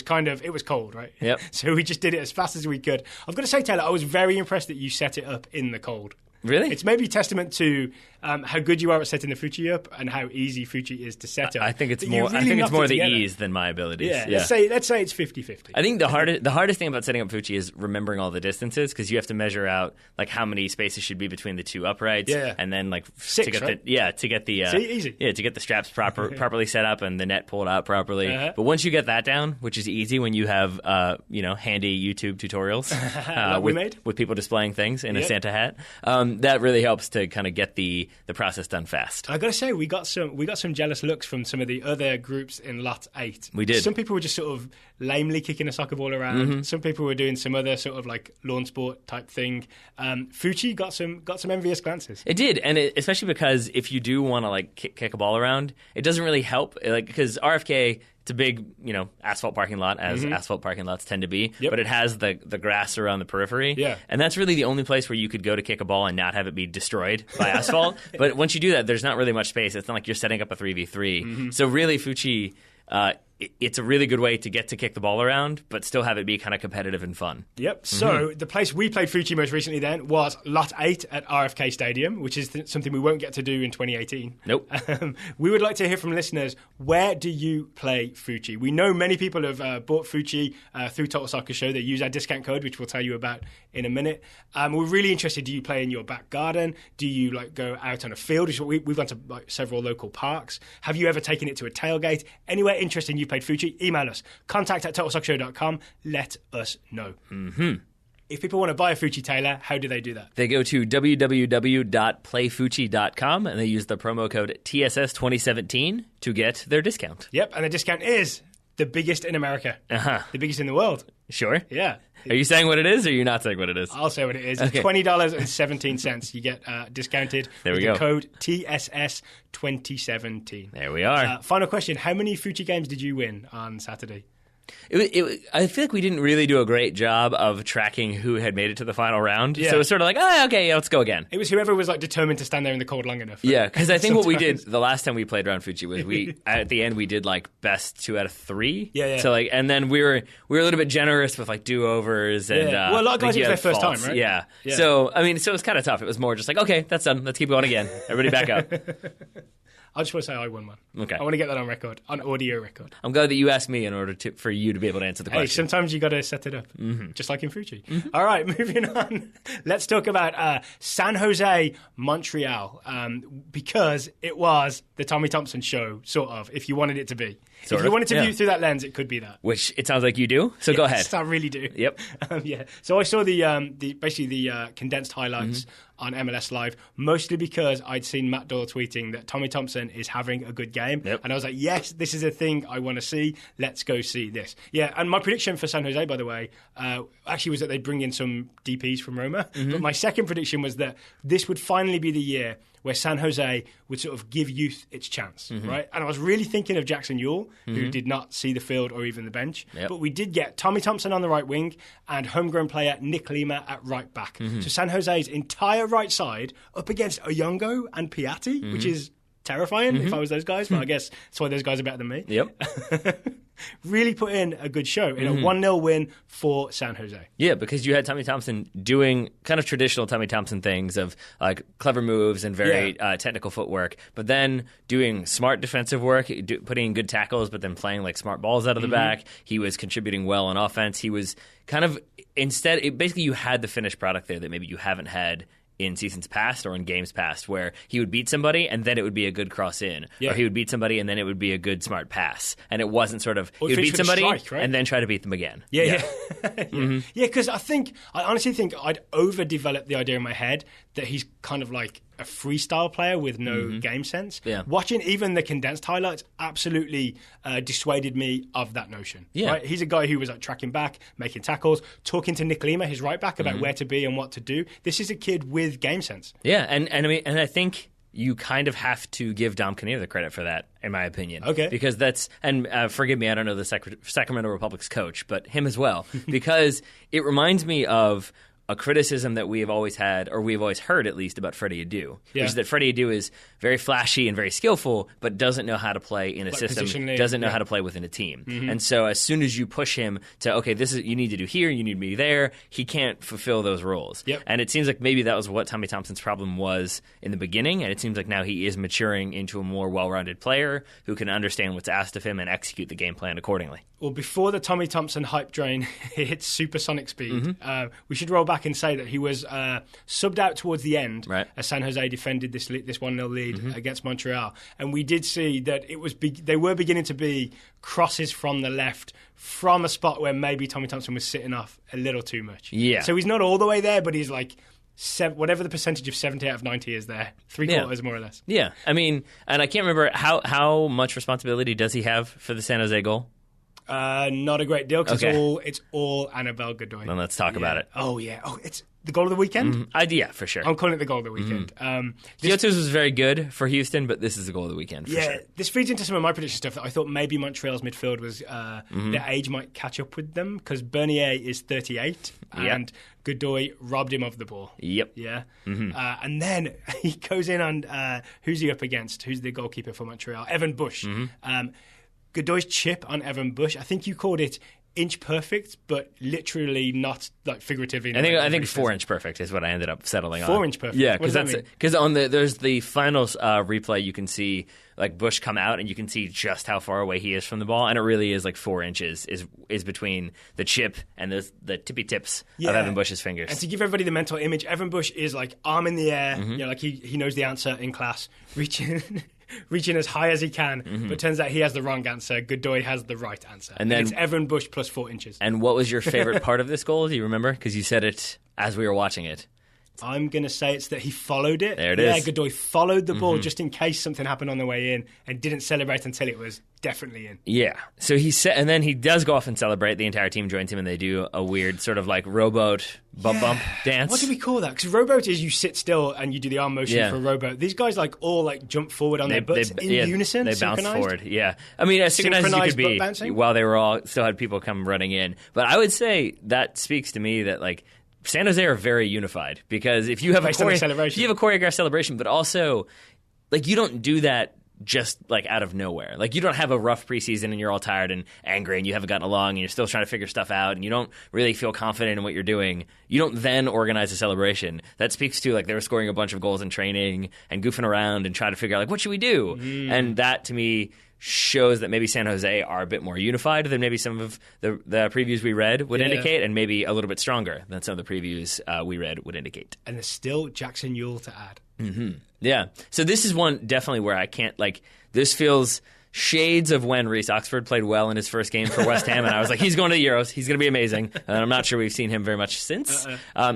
was cold, right? Yep. So we just did it as fast as we could. I've got to say, Taylor, I was very impressed that you set it up in the cold. Really? It's maybe testament to how good you are at setting the Fucci up and how easy Fucci is to set up. I think it's more the ease than my abilities. Yeah. Let's say it's 50-50. I think the hardest thing about setting up Fucci is remembering all the distances, because you have to measure out like how many spaces should be between the 2 uprights, and then like 6, to get right? to get the easy. to get the straps properly set up and the net pulled out properly. But once you get that down, which is easy when you have handy YouTube tutorials with people displaying things in a Santa hat, that really helps to kind of get the process done fast. I got to say, we got some jealous looks from some of the other groups in Lot 8. We did. Some people were just sort of lamely kicking a soccer ball around. Some people were doing some other sort of like lawn sport type thing. Fucci got some envious glances. It did, and especially because if you do want to like kick a ball around, it doesn't really help. Like because RFK. It's a big, asphalt parking lot, as asphalt parking lots tend to be, but it has the grass around the periphery. Yeah. And that's really the only place where you could go to kick a ball and not have it be destroyed by asphalt. But once you do that, there's not really much space. It's not like you're setting up a 3v3. So really, Fucci, it's a really good way to get to kick the ball around, but still have it be kind of competitive and fun. Yep. So the place we played Fucci most recently then was Lot 8 at RFK Stadium, which is something we won't get to do in 2018. Nope. We would like to hear from listeners, where do you play Fucci? We know many people have bought Fucci through Total Soccer Show. They use our discount code, which we'll tell you about in a minute. We're really interested. Do you play in your back garden? Do you go out on a field? We've gone to several local parks. Have you ever taken it to a tailgate? Anywhere interesting you played Fucci, email us, contact@totalsoccershow.com. Let us know. If people want to buy a Fucci, Taylor, how do they do that? They go to www.playfucci.com and they use the promo code TSS2017 to get their discount. Yep, and the discount is the biggest in America. The biggest in the world. Sure. Yeah. Are you saying what it is, or are you not saying what it is? I'll say what it is. Okay. It's $20.17. You get discounted with the code TSS2017. There we are. Final question. How many Fucci games did you win on Saturday? I feel like we didn't really do a great job of tracking who had made it to the final round. Yeah. So it was sort of like, let's go again. It was whoever was determined to stand there in the cold long enough. Yeah, because I think what we did the last time we played round Fucci was at the end we did best 2 out of 3. Yeah. So and then we were a little bit generous with do-overs and well, a lot of guys, it was their first time, right? Yeah. So so it was kind of tough. It was more just like, okay, that's done. Let's keep going again. Everybody back up. I just want to say I won one. Okay. I want to get that on record, on audio record. I'm glad that you asked me in order for you to be able to answer the question. Hey, sometimes you got to set it up, just like in Fucci. All right, moving on. Let's talk about San Jose, Montreal, because it was the Tommy Thompson show, sort of, if you wanted it to be. If you wanted to view it through that lens, it could be that. Which it sounds like you do, so go ahead. I really do. Yep. So I saw the condensed highlights on MLS Live, mostly because I'd seen Matt Doyle tweeting that Tommy Thompson is having a good game. Yep. And I was like, yes, this is a thing I want to see. Let's go see this. Yeah, and my prediction for San Jose, by the way, actually was that they'd bring in some DPs from Roma. But my second prediction was that this would finally be the year where San Jose would sort of give youth its chance, right? And I was really thinking of Jackson Ewell, who did not see the field or even the bench. Yep. But we did get Tommy Thompson on the right wing and homegrown player Nick Lima at right back. So San Jose's entire right side up against Oyongo and Piatti, which is terrifying if I was those guys, but I guess that's why those guys are better than me. Yep. Really put in a good show in a 1-0 win for San Jose. Yeah, because you had Tommy Thompson doing kind of traditional Tommy Thompson things of like clever moves and very technical footwork, but then doing smart defensive work, putting in good tackles, but then playing like smart balls out of the back. He was contributing well on offense. He was kind of basically you had the finished product there that maybe you haven't had in seasons past or in games past, where he would beat somebody and then it would be a good cross in, or he would beat somebody and then it would be a good smart pass, and it wasn't sort of he would beat somebody and then try to beat them again. Because I honestly think I'd overdeveloped the idea in my head that he's kind of like a freestyle player with no game sense. Watching even the condensed highlights absolutely dissuaded me of that notion. Right? He's a guy who was like tracking back, making tackles, talking to Nick Lima, his right back, about where to be and what to do. This is a kid with game sense. Yeah, and I think you kind of have to give Dom Kinnear the credit for that, in my opinion. Okay. Because that's, and forgive me, I don't know the Sacramento Republic's coach, but him as well. Because it reminds me of a criticism that we have always had, or we've always heard at least, about Freddie Adu, which is that Freddie Adu is very flashy and very skillful, but doesn't know how to play in a system, doesn't know how to play within a team. And so as soon as you push him to, okay, this is you need to do here, you need to be there, he can't fulfill those roles. And it seems like maybe that was what Tommy Thompson's problem was in the beginning, and it seems like now he is maturing into a more well-rounded player who can understand what's asked of him and execute the game plan accordingly. Well, before the Tommy Thompson hype train hit supersonic speed, we should roll back and say that he was subbed out towards the end as San Jose defended this 1-0 lead against Montreal. And we did see that they were beginning to be crosses from the left from a spot where maybe Tommy Thompson was sitting off a little too much. So he's not all the way there, but he's like whatever the percentage of 70 out of 90 is there, 3/4 more or less. Yeah, I mean, and I can't remember how much responsibility does he have for the San Jose goal? Not a great deal, because it's all Annabelle Godoy. Then let's talk about it. Oh, yeah. Oh, it's the goal of the weekend? Yeah, for sure. I'm calling it the goal of the weekend. Diotus was very good for Houston, but this is the goal of the weekend for sure. This feeds into some of my prediction stuff. That I thought maybe Montreal's midfield was their age might catch up with them, because Bernier is 38 and Godoy robbed him of the ball. And then he goes in on who's he up against? Who's the goalkeeper for Montreal? Evan Bush. Godoy's chip on Evan Bush, I think you called it inch perfect, but literally not like figuratively. I think 4-inch perfect is what I ended up settling on. 4-inch perfect. Yeah, because on there's the final replay, you can see like Bush come out and you can see just how far away he is from the ball, and it really is like 4 inches is between the chip and the tippy tips of Evan Bush's fingers. And to give everybody the mental image, Evan Bush is like arm in the air, like he knows the answer in class, reaching as high as he can, but turns out he has the wrong answer. Godoy has the right answer. And then it's Evan Bush plus 4 inches. And what was your favorite part of this goal? Do you remember? Because you said it as we were watching it. I'm going to say it's that he followed it. There it is. Yeah, Godoy followed the ball just in case something happened on the way in, and didn't celebrate until it was definitely in. Yeah. So and then he does go off and celebrate. The entire team joins him, and they do a weird sort of like rowboat bump dance. What do we call that? Because rowboat is you sit still and you do the arm motion for a rowboat. These guys like all like jump forward on their butts in unison. They bounce forward. Yeah. I mean, as synchronized as you could be bouncing? While they were all still had people come running in. But I would say that speaks to me that like San Jose are very unified, because if you have a choreographed celebration, but also like you don't do that just like out of nowhere. Like you don't have a rough preseason and you're all tired and angry and you haven't gotten along and you're still trying to figure stuff out and you don't really feel confident in what you're doing. You don't then organize a celebration. That speaks to like they were scoring a bunch of goals in training and goofing around and trying to figure out like what should we do? And that to me shows that maybe San Jose are a bit more unified than maybe some of the previews we read would indicate, and maybe a little bit stronger than some of the previews we read would indicate. And there's still Jackson Ewell to add. Yeah. So this is one definitely where I can't, like, this feels shades of when Reece Oxford played well in his first game for West Ham, and I was like, he's going to the Euros, he's going to be amazing, and I'm not sure we've seen him very much since.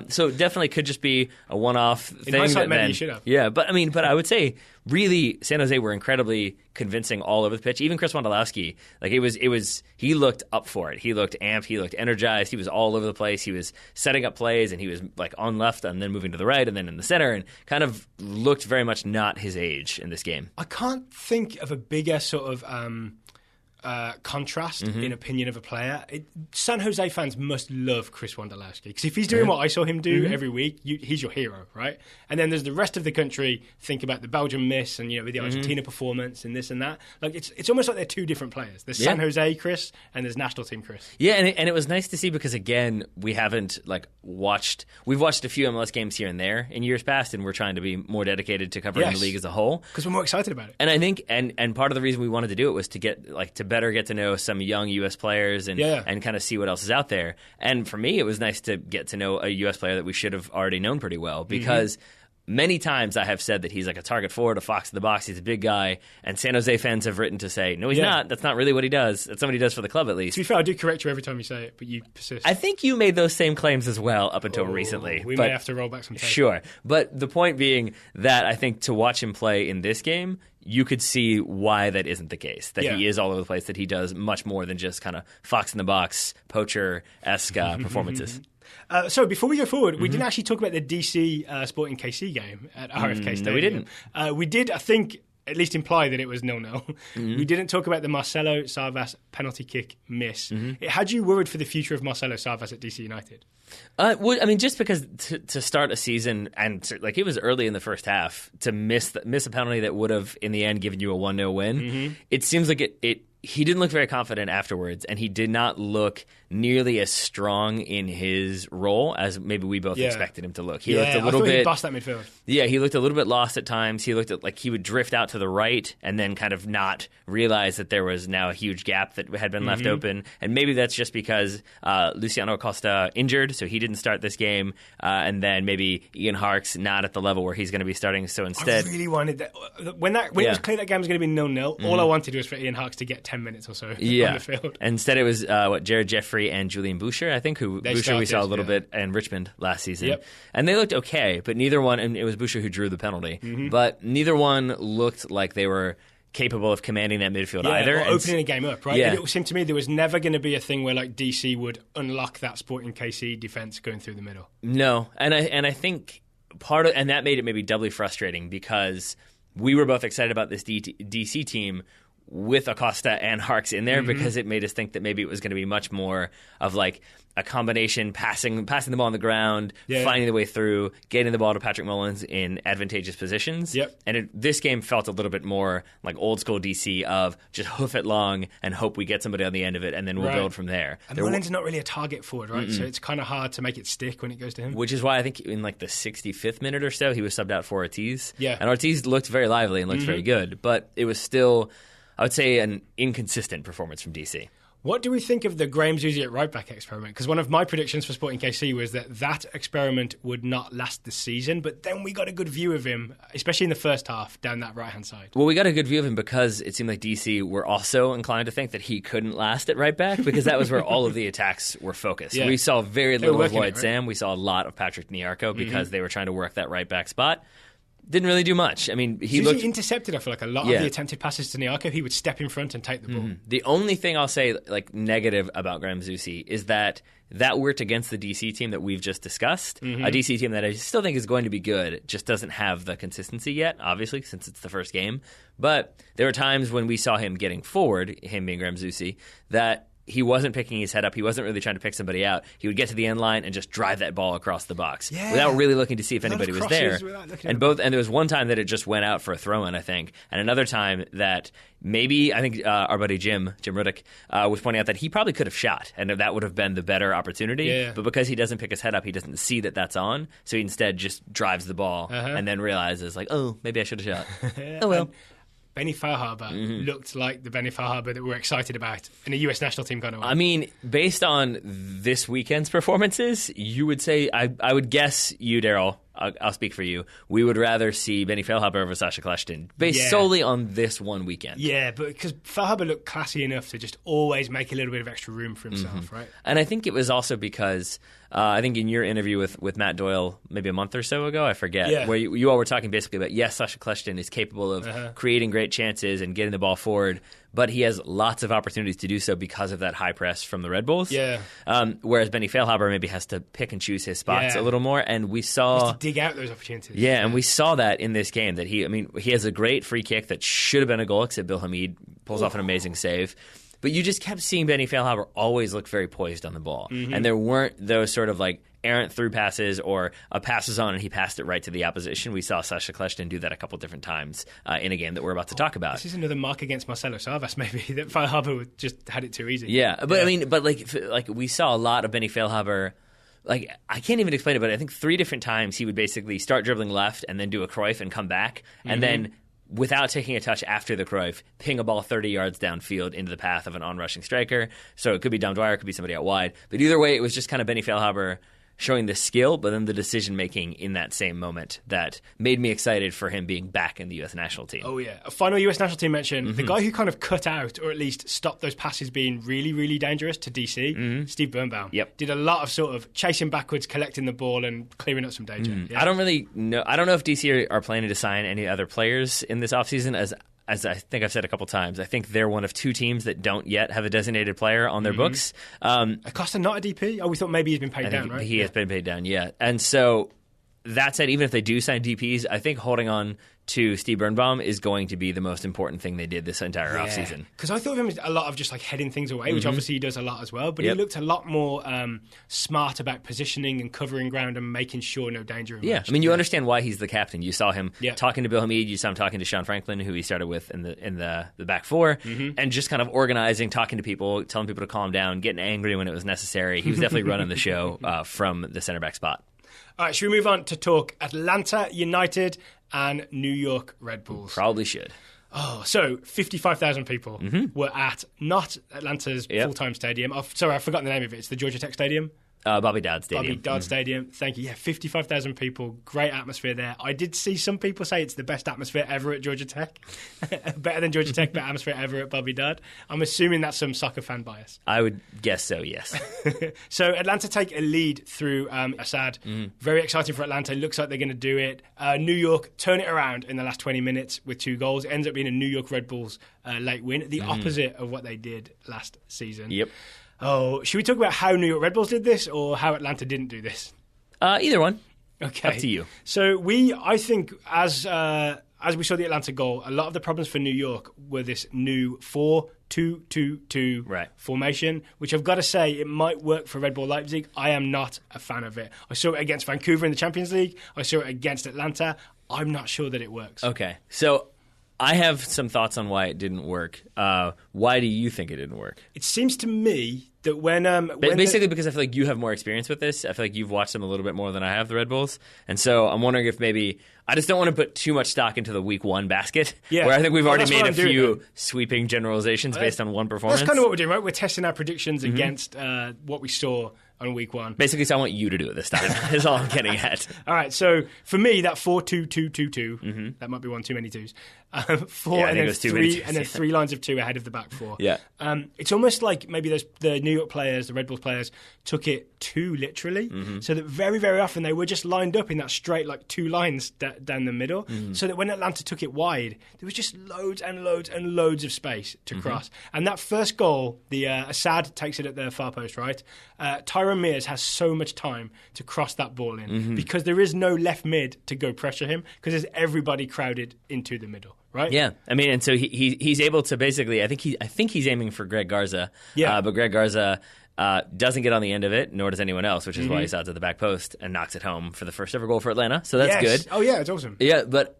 So definitely could just be a one-off thing. In hindsight, maybe you should have. Yeah, but I would say really San Jose were incredibly convincing all over the pitch. Even Chris Wondolowski, like he looked up for it. He looked amped. He looked energized. He was all over the place. He was setting up plays, and he was like on left and then moving to the right and then in the center, and kind of looked very much not his age in this game. I can't think of a bigger sort of contrast in opinion of a player. San Jose fans must love Chris Wondolowski, because if he's doing what I saw him do every week, he's your hero, right? And then there's the rest of the country. Think about the Belgium miss and with the Argentina performance and this and that. Like it's almost like they're two different players. There's San Jose Chris and there's national team Chris. Yeah, and it was nice to see, because again, we haven't we've watched a few MLS games here and there in years past, and we're trying to be more dedicated to covering the league as a whole, because we're more excited about it. And I think and part of the reason we wanted to do it was to better get to know some young U.S. players and kind of see what else is out there. And for me, it was nice to get to know a U.S. player that we should have already known pretty well, because many times I have said that he's like a target forward, a fox in the box, he's a big guy, and San Jose fans have written to say, no, he's not. That's not really what he does. That's what he does for the club, at least. To be fair, I do correct you every time you say it, but you persist. I think you made those same claims as well up until recently. We may have to roll back some tape. Sure. But the point being that I think to watch him play in this game, you could see why that isn't the case, that he is all over the place, that he does much more than just kind of fox in the box, poacher-esque performances. So before we go forward, we didn't actually talk about the DC Sporting KC game at RFK Stadium. No, we didn't. We did, I think, at least imply that it was 0-0. We didn't talk about the Marcelo Sarvas penalty kick miss. Had you worried for the future of Marcelo Sarvas at DC United? Just because to start a season, and it was early in the first half, to miss a penalty that would have in the end given you a 1-0 win, it seems like he didn't look very confident afterwards, and he did not look nearly as strong in his role as maybe we both expected him to look. He looked a little bit. He bust that midfield. Yeah, he looked a little bit lost at times. He looked like he would drift out to the right and then kind of not realize that there was now a huge gap that had been left open. And maybe that's just because Luciano Acosta injured, so he didn't start this game, and then maybe Ian Harkes not at the level where he's going to be starting. So instead, I really wanted that when it was clear that game was going to be 0-0. All I wanted was for Ian Harkes to get 10 minutes or so on the field. Instead, it was Jared Jeffrey and Julian Boucher, I think, Boucher we saw a little bit in Richmond last season. And they looked okay, but neither one, and it was Boucher who drew the penalty, but neither one looked like they were capable of commanding that midfield either. Or opening a game up, right? It seemed to me there was never going to be a thing where DC would unlock that Sporting KC defence going through the middle. No, and I think and that made it maybe doubly frustrating, because we were both excited about this DC team with Acosta and Harkes in there, because it made us think that maybe it was going to be much more of like a combination, passing the ball on the ground, finding the way through, getting the ball to Patrick Mullins in advantageous positions. And this game felt a little bit more like old school DC of just hoof it long and hope we get somebody on the end of it, and then we'll build from there. And Mullins is not really a target forward, right? So it's kind of hard to make it stick when it goes to him. Which is why I think in the 65th minute or so, he was subbed out for Ortiz. And Ortiz looked very lively and looked very good, but it was still, I would say, an inconsistent performance from DC. What do we think of the Graham Zusi at right back experiment? Because one of my predictions for Sporting KC was that experiment would not last the season, but then we got a good view of him, especially in the first half, down that right-hand side. Well, we got a good view of him because it seemed like DC were also inclined to think that he couldn't last at right back, because that was where all of the attacks were focused. We saw very little of Lloyd Sam. We saw a lot of Patrick Nyarko because they were trying to work that right back spot. Didn't really do much. I mean, he intercepted, I feel like, a lot of the attempted passes to Nyarko. He would step in front and take the ball. The only thing I'll say negative about Graham Zusi is that worked against the DC team that we've just discussed. A DC team that I still think is going to be good, just doesn't have the consistency yet, obviously, since it's the first game. But there were times when we saw him getting forward, him being Graham Zusi, that he wasn't picking his head up. He wasn't really trying to pick somebody out. He would get to the end line and just drive that ball across the box without really looking to see if anybody was there. And there was one time that it just went out for a throw-in, I think, and another time that maybe, I think our buddy Jim Ruddick was pointing out that he probably could have shot, and that would have been the better opportunity. But because he doesn't pick his head up, he doesn't see that that's on, so he instead just drives the ball and then realizes, oh, maybe I should have shot. Oh, well. Benny Fairharbour looked like the Benny Fairharbour that we're excited about in a US national team kind of way. I mean, based on this weekend's performances, you would say, I would guess you, Daryl, I'll speak for you, we would rather see Benny Fairharbour over Sasha Kleshtin, based solely on this one weekend. Yeah, but because Fairharbour looked classy enough to just always make a little bit of extra room for himself, right? And I think it was also because, I think in your interview with Matt Doyle maybe a month or so ago, I forget, where you all were talking basically about, yes, Sasha Kleshtin is capable of creating great chances and getting the ball forward, but he has lots of opportunities to do so because of that high press from the Red Bulls. Whereas Benny Fairharbour maybe has to pick and choose his spots a little more, and we saw... He has to dig out those opportunities. And we saw that in this game, that he has a great free kick that should have been a goal, except Bill Hamid pulls off an amazing save. But you just kept seeing Benny Feilhaber always look very poised on the ball. And there weren't those sort of like errant through passes or a pass was on and he passed it right to the opposition. We saw Sasha Kljestan do that a couple different times in a game that we're about to talk about. This is another mark against Marcelo Sarvas, maybe, that Feilhaber just had it too easy. Yeah, but I mean, but like we saw a lot of Benny Feilhaber. Like, I can't even explain it, but I think 3 different times he would basically start dribbling left and then do a Cruyff and come back, and then without taking a touch after the Cruyff, ping a ball 30 yards downfield into the path of an onrushing striker. So it could be Dom Dwyer, it could be somebody out wide. But either way, it was just kind of Benny Feilhaber showing the skill, but then the decision-making in that same moment that made me excited for him being back in the U.S. national team. Oh, yeah. A final U.S. national team mention, the guy who kind of cut out, or at least stopped those passes being really, really dangerous to DC, Steve Birnbaum. Yep. Did a lot of sort of chasing backwards, collecting the ball, and clearing up some danger. Yeah. I don't really know. I don't know if DC are planning to sign any other players in this offseason. As I think I've said a couple times, I think they're one of 2 teams that don't yet have a designated player on their books. Acosta not a DP? Oh, we thought maybe he's been paid down, right? He has been paid down, yeah. And so that said, even if they do sign DPs, I think holding on to Steve Birnbaum is going to be the most important thing they did this entire offseason. Because I thought of him as a lot of just like heading things away, which obviously he does a lot as well. But he looked a lot more smart about positioning and covering ground and making sure no danger emerged. Yeah, I mean, you understand why he's the captain. You saw him talking to Bill Hamid. You saw him talking to Sean Franklin, who he started with in the back 4, and just kind of organizing, talking to people, telling people to calm down, getting angry when it was necessary. He was definitely running the show from the center back spot. All right, should we move on to talk Atlanta United and New York Red Bulls? Probably should. Oh, so 55,000 people were at not Atlanta's full-time stadium. Sorry, I've forgotten the name of it. It's the Georgia Tech Stadium. Bobby Dodd Stadium. Bobby Dodd Stadium. Thank you. Yeah, 55,000 people. Great atmosphere there. I did see some people say it's the best atmosphere ever at Georgia Tech. Better than Georgia Tech, better atmosphere ever at Bobby Dodd. I'm assuming that's some soccer fan bias. I would guess so, yes. So Atlanta take a lead through Assad. Very exciting for Atlanta. Looks like they're going to do it. New York turn it around in the last 20 minutes with 2 goals. It ends up being a New York Red Bulls late win. The opposite of what they did last season. Yep. Oh, should we talk about how New York Red Bulls did this or how Atlanta didn't do this? Either one. Okay. Up to you. So I think, as we saw the Atlanta goal, a lot of the problems for New York were this new 4-2-2-2 formation, which I've got to say, it might work for Red Bull Leipzig. I am not a fan of it. I saw it against Vancouver in the Champions League. I saw it against Atlanta. I'm not sure that it works. Okay. So I have some thoughts on why it didn't work. Why do you think it didn't work? It seems to me that when basically because I feel like you have more experience with this. I feel like you've watched them a little bit more than I have, the Red Bulls. And so I'm wondering if maybe I just don't want to put too much stock into the week 1 basket, where I think we've already made a few sweeping generalizations based on one performance. That's kind of what we're doing, right? We're testing our predictions against what we saw on week 1. Basically, so I want you to do it this time, is all I'm getting at. All right, so for me, that 4-2-2-2-2, that might be one too many twos. 4 and then 3 and then 3 lines of 2 ahead of the back 4. Yeah. It's almost like maybe the New York players, the Red Bulls players, took it too literally, so that very, very often they were just lined up in that straight, like 2 lines down the middle, so that when Atlanta took it wide, there was just loads and loads and loads of space to cross. And that first goal, the Assad takes it at the far post, right? Tyrone Mears has so much time to cross that ball in because there is no left mid to go pressure him because there's everybody crowded into the middle. Right? Yeah, I mean, and so he's able to basically. I think he's aiming for Greg Garza. Yeah, but Greg Garza doesn't get on the end of it, nor does anyone else, which is why he's out to the back post and knocks it home for the first ever goal for Atlanta. So that's good. Oh yeah, it's awesome. Yeah, but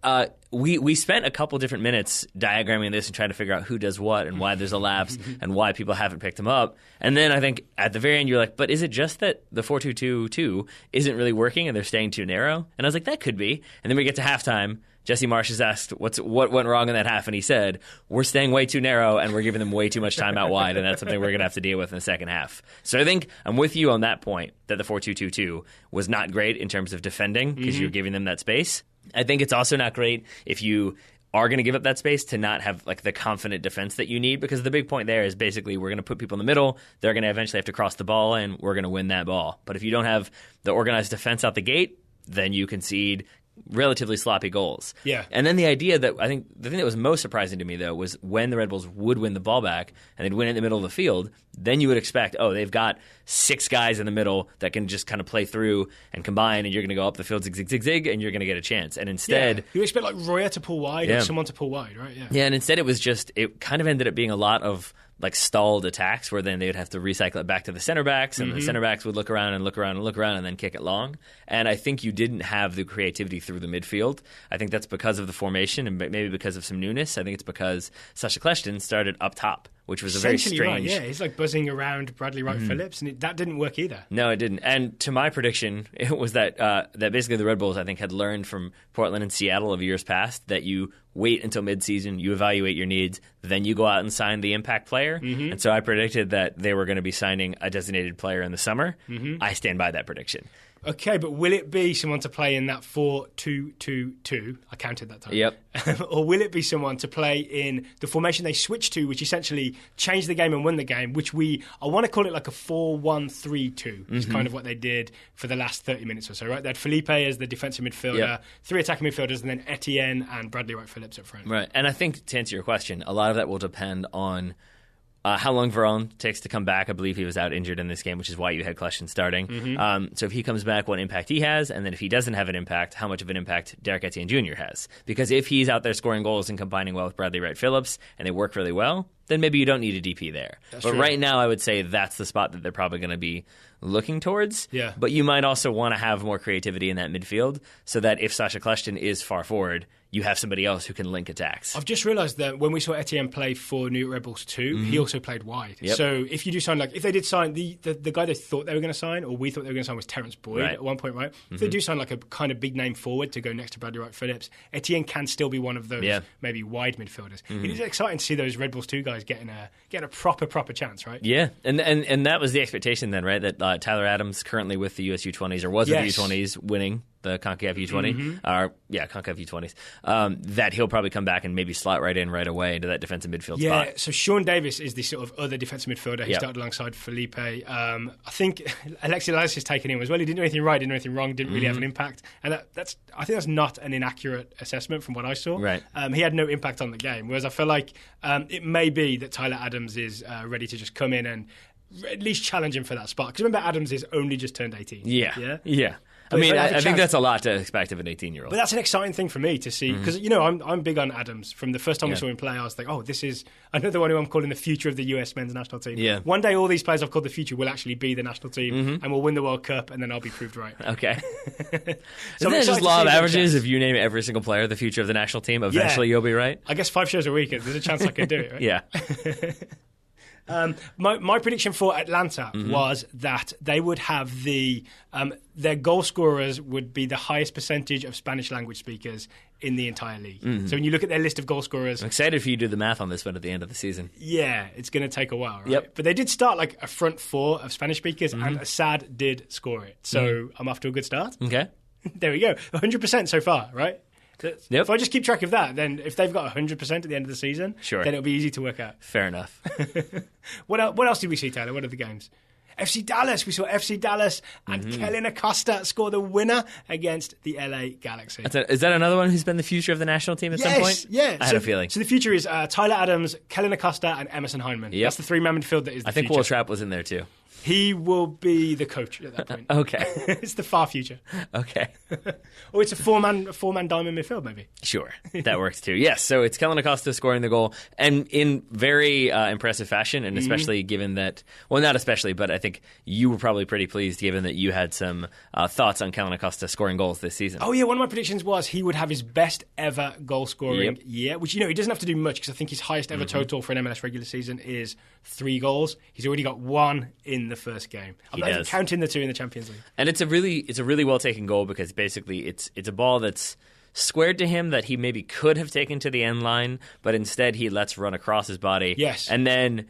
we spent a couple different minutes diagramming this and trying to figure out who does what and why there's a lapse and why people haven't picked him up. And then I think at the very end you're like, but is it just that the 4-2-2-2 isn't really working and they're staying too narrow? And I was like, that could be. And then we get to halftime. Jesse Marsh is asked what went wrong in that half, and he said, we're staying way too narrow and we're giving them way too much time out wide, and that's something we're going to have to deal with in the second half. So I think I'm with you on that point, that the 4-2-2-2 was not great in terms of defending because you're giving them that space. I think it's also not great if you are going to give up that space to not have like the confident defense that you need, because the big point there is basically we're going to put people in the middle, they're going to eventually have to cross the ball, and we're going to win that ball. But if you don't have the organized defense out the gate, then you concede relatively sloppy goals. Yeah. And then the idea that I think the thing that was most surprising to me, though, was when the Red Bulls would win the ball back and they'd win it in the middle of the field, then you would expect, they've got 6 guys in the middle that can just kind of play through and combine, and you're going to go up the field, zig, zig, zig, zig, and you're going to get a chance. And instead... you expect like Royer to pull wide or someone to pull wide, right? Yeah, and instead it kind of ended up being a lot of like stalled attacks where then they would have to recycle it back to the center backs, and the center backs would look around and look around and look around and then kick it long. And I think you didn't have the creativity through the midfield. I think that's because of the formation and maybe because of some newness. I think it's because Sacha Kljestan started up top, which was a very strange... Right, yeah, he's like buzzing around Bradley Wright Phillips, and that didn't work either. No, it didn't. And to my prediction, it was that that basically the Red Bulls, I think, had learned from Portland and Seattle of years past that you wait until midseason, you evaluate your needs, then you go out and sign the impact player. And so I predicted that they were going to be signing a designated player in the summer. I stand by that prediction. Okay, but will it be someone to play in that 4-2-2-2? I counted that time. Yep. Or will it be someone to play in the formation they switched to, which essentially changed the game and won the game, which I want to call it like a 4-1-3-2, is kind of what they did for the last 30 minutes or so, right? They had Felipe as the defensive midfielder, 3 attacking midfielders, and then Etienne and Bradley Wright Phillips up front. Right, and I think to answer your question, a lot of that will depend on how long Varane takes to come back. I believe he was out injured in this game, which is why you had Kljestan starting. So if he comes back, what impact he has, and then if he doesn't have an impact, how much of an impact Derek Etienne Jr. has. Because if he's out there scoring goals and combining well with Bradley Wright Phillips, and they work really well, then maybe you don't need a DP there. But true. Right now, I would say that's the spot that they're probably going to be looking towards. Yeah. But you might also want to have more creativity in that midfield so that if Sacha Kljestan is far forward, you have somebody else who can link attacks. I've just realised that when we saw Etienne play for New York Red Bulls 2, he also played wide. Yep. So if you do sign, like, if they did sign, the guy they thought they were going to sign, or we thought they were going to sign, was Terence Boyd at one point, right? If they do sign like a kind of big name forward to go next to Bradley Wright Phillips, Etienne can still be one of those maybe wide midfielders. It is exciting to see those Red Bulls 2 guys getting a proper chance, right? Yeah, and that was the expectation then, right? That Tyler Adams, currently with the US U20s, or was with the U20s, winning the CONCACAF U20, CONCACAF U20s, that he'll probably come back and maybe slot right in right away into that defensive midfield spot. Yeah, so Sean Davis is the sort of other defensive midfielder. He started alongside Felipe. I think Alexi Lalas is taken in as well. He didn't do anything right, didn't do anything wrong, didn't really have an impact. And I think that's not an inaccurate assessment from what I saw. Right. He had no impact on the game, whereas I feel like it may be that Tyler Adams is ready to just come in and at least challenge him for that spot. Because remember, Adams is only just turned 18. Yeah. I mean, I think that's a lot to expect of an 18-year-old. But that's an exciting thing for me to see, because, you know, I'm big on Adams. From the first time we saw him play, I was like, oh, this is another one who I'm calling the future of the US men's national team. Yeah. One day, all these players I've called the future will actually be the national team, and we'll win the World Cup, and then I'll be proved right. Okay. So Isn't that just law of averages? If you name every single player the future of the national team, eventually you'll be right? I guess 5 shows a week, there's a chance I could do it, right? Yeah. My prediction for Atlanta was that they would have their goal scorers would be the highest percentage of Spanish language speakers in the entire league. So when you look at their list of goal scorers, I'm excited for you to do the math on this one at the end of the season. Yeah, it's going to take a while, right? Yep. But they did start like a front 4 of Spanish speakers, and Assad did score it. So I'm off to a good start. Okay. There we go. 100% so far, right? Yep. If I just keep track of that, then if they've got 100% at the end of the season, then it'll be easy to work out. Fair enough. What else did we see, Tyler? What are the games? FC Dallas. We saw FC Dallas and Kellen Acosta score the winner against the LA Galaxy. Is that another one who's been the future of the national team at some point? Yeah. I had a feeling. So the future is Tyler Adams, Kellen Acosta, and Emerson Hyndman. Yep. That's the 3-man midfield that is the future. I think Will Trapp was in there too. He will be the coach at that point. Okay. It's the far future. Okay. Or it's a four-man diamond midfield, maybe. Sure. That works too. Yes, so it's Kellen Acosta scoring the goal, and in very impressive fashion, and especially given that, well, not especially, but I think you were probably pretty pleased given that you had some thoughts on Kellen Acosta scoring goals this season. Oh, yeah, one of my predictions was he would have his best ever goal-scoring year, which, you know, he doesn't have to do much, because I think his highest ever total for an MLS regular season is 3 goals. He's already got 1 in the first game. I'm not counting the 2 in the Champions League. And it's a really well taken goal, because basically it's a ball that's squared to him that he maybe could have taken to the end line, but instead he lets run across his body. Yes. And then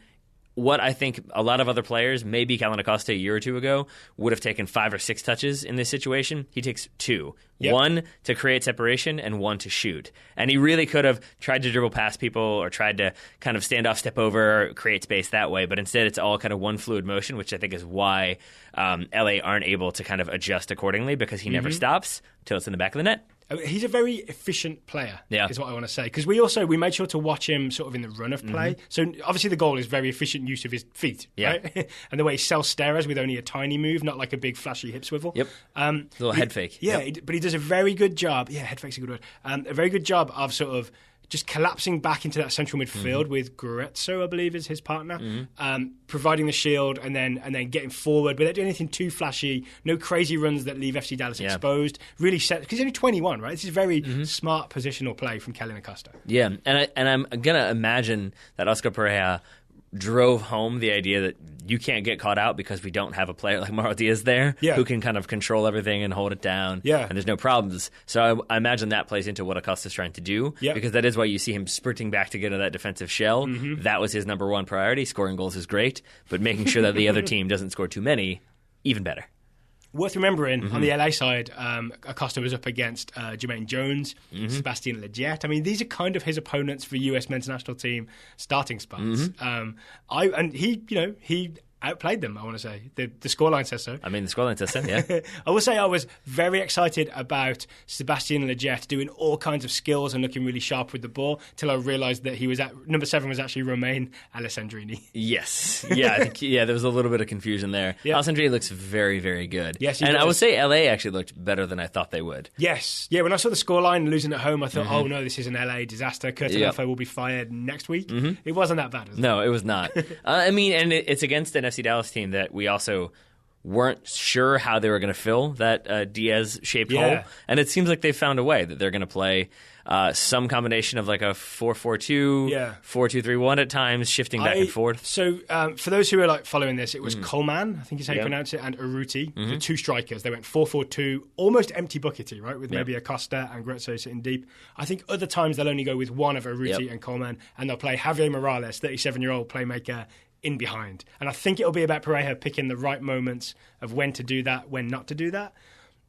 what I think a lot of other players, maybe Kellen Acosta a year or 2 ago, would have taken 5 or 6 touches in this situation. He takes 2. Yep. 1 to create separation and 1 to shoot. And he really could have tried to dribble past people or tried to kind of stand off, step over, create space that way. But instead it's all kind of one fluid motion, which I think is why LA aren't able to kind of adjust accordingly, because he never stops till it's in the back of the net. He's a very efficient player, is what I want to say. Because we made sure to watch him sort of in the run of play. So obviously the goal is very efficient use of his feet, right? And the way he self-stares with only a tiny move, not like a big flashy hip swivel. Yep. A little head fake. Yeah, but he does a very good job. Yeah, head fake's a good word. A very good job of sort of just collapsing back into that central midfield with Goretzo, I believe, is his partner, providing the shield and then getting forward without doing anything too flashy, no crazy runs that leave FC Dallas exposed. Really set, because he's only 21, right? This is very smart positional play from Kellyn Acosta. Yeah, and I'm going to imagine that Oscar Pereira drove home the idea that you can't get caught out because we don't have a player like Mauro Diaz there who can kind of control everything and hold it down, and there's no problems. So I imagine that plays into what Acosta's trying to do, because that is why you see him sprinting back to get into that defensive shell. That was his number one priority. Scoring goals is great, but making sure that the other team doesn't score too many, even better. Worth remembering, on the LA side, Acosta was up against Jermaine Jones, Sebastian Lletget. I mean, these are kind of his opponents for US men's national team starting spots. He outplayed them, I want to say. The scoreline says so. I mean, the scoreline says so, yeah. I will say I was very excited about Sebastian Lletget doing all kinds of skills and looking really sharp with the ball till I realised that he was number 7 was actually Romain Alessandrini. Yes. Yeah, I think there was a little bit of confusion there. Yeah. Alessandrini looks very, very good. Yes, and I would say LA actually looked better than I thought they would. Yes. Yeah, when I saw the scoreline losing at home, I thought, oh no, this is an LA disaster. Curtin Elfo will be fired next week. It wasn't that bad, was it? No, it was not. I mean, and it's against an FC Dallas team that we also weren't sure how they were going to fill that Diaz-shaped hole. And it seems like they found a way that they're going to play some combination of like a 4-4-2, 4-2-3-1 at times, shifting back and forth. So for those who are like following this, it was Coleman, I think is how you pronounce it, and Urruti, the two strikers. They went 4-4-2, almost empty buckety, right, with maybe Acosta and Goretzo sitting deep. I think other times they'll only go with one of Urruti and Coleman, and they'll play Javier Morales, 37-year-old playmaker, in behind. And I think it'll be about Pereira picking the right moments of when to do that, when not to do that.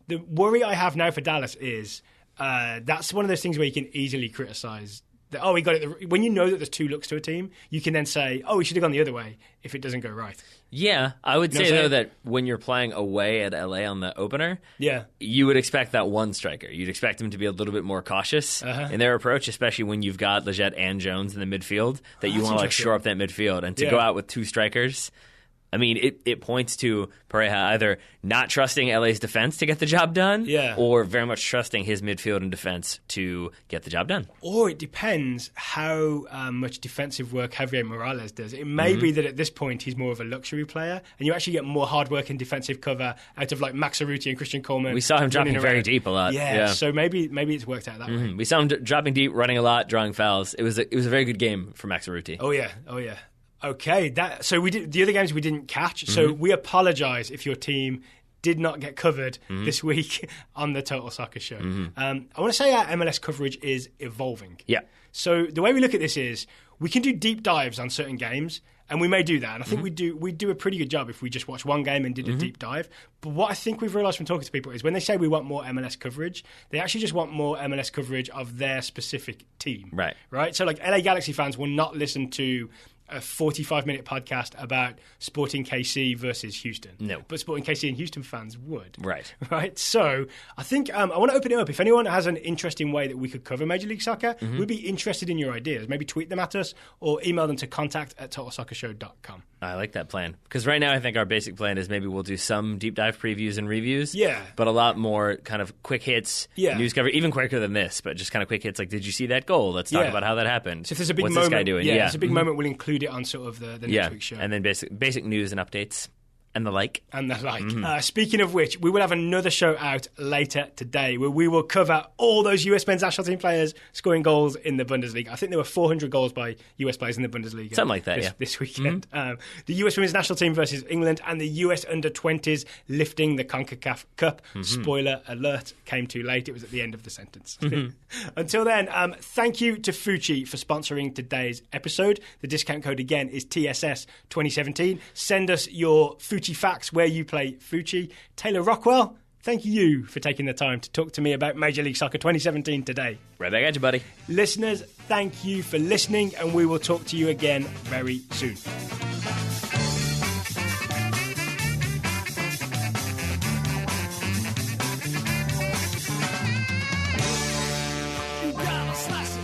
The worry I have now for Dallas is that's one of those things where you can easily criticise that, he got it. When you know that there's two looks to a team, you can then say, he should have gone the other way if it doesn't go right. Yeah, I would say, though, that when you're playing away at LA on the opener, you would expect that one striker. You'd expect them to be a little bit more cautious in their approach, especially when you've got Lletget and Jones in the midfield, that you want to shore up that midfield. And to go out with two strikers, I mean, it points to Pereira either not trusting LA's defense to get the job done, or very much trusting his midfield and defense to get the job done. Or it depends how much defensive work Javier Morales does. It may be that at this point he's more of a luxury player, and you actually get more hard work and defensive cover out of like Max Urruti and Christian Coleman. We saw him dropping very deep a lot. Yeah, so maybe it's worked out that way. We saw him dropping deep, running a lot, drawing fouls. It was a very good game for Max Urruti. Oh yeah. Okay, so we did the other games we didn't catch. So we apologise if your team did not get covered this week on the Total Soccer Show. I want to say our MLS coverage is evolving. Yeah. So the way we look at this is we can do deep dives on certain games, and we may do that. And I think we do a pretty good job if we just watch one game and did a deep dive. But what I think we've realised from talking to people is when they say we want more MLS coverage, they actually just want more MLS coverage of their specific team. Right? So like LA Galaxy fans will not listen to a 45-minute podcast about Sporting KC versus Houston. No. But Sporting KC and Houston fans would. Right. So I think I want to open it up. If anyone has an interesting way that we could cover Major League Soccer, we'd be interested in your ideas. Maybe tweet them at us or email them to contact@totalsoccershow.com. I like that plan. Because right now I think our basic plan is maybe we'll do some deep dive previews and reviews. Yeah. But a lot more kind of quick hits, news cover, even quicker than this, but just kind of quick hits like, did you see that goal? Let's talk about how that happened. So if there's a big What's moment, this guy doing? There's a big moment, we'll include it on sort of the next week's show. And then basic news and updates. And the like. Speaking of which, we will have another show out later today where we will cover all those US men's national team players scoring goals in the Bundesliga. I think there were 400 goals by US players in the Bundesliga. Something like that, this weekend. The US women's national team versus England and the US under-20s lifting the CONCACAF Cup. Spoiler alert, came too late. It was at the end of the sentence. Until then, thank you to Fucci for sponsoring today's episode. The discount code again is TSS 2017. Send us your Fucci facts where you play Fucci. Taylor Rockwell, thank you for taking the time to talk to me about Major League Soccer 2017 today. Right back at you, buddy. Listeners, thank you for listening, and we will talk to you again very soon. You gotta slice it.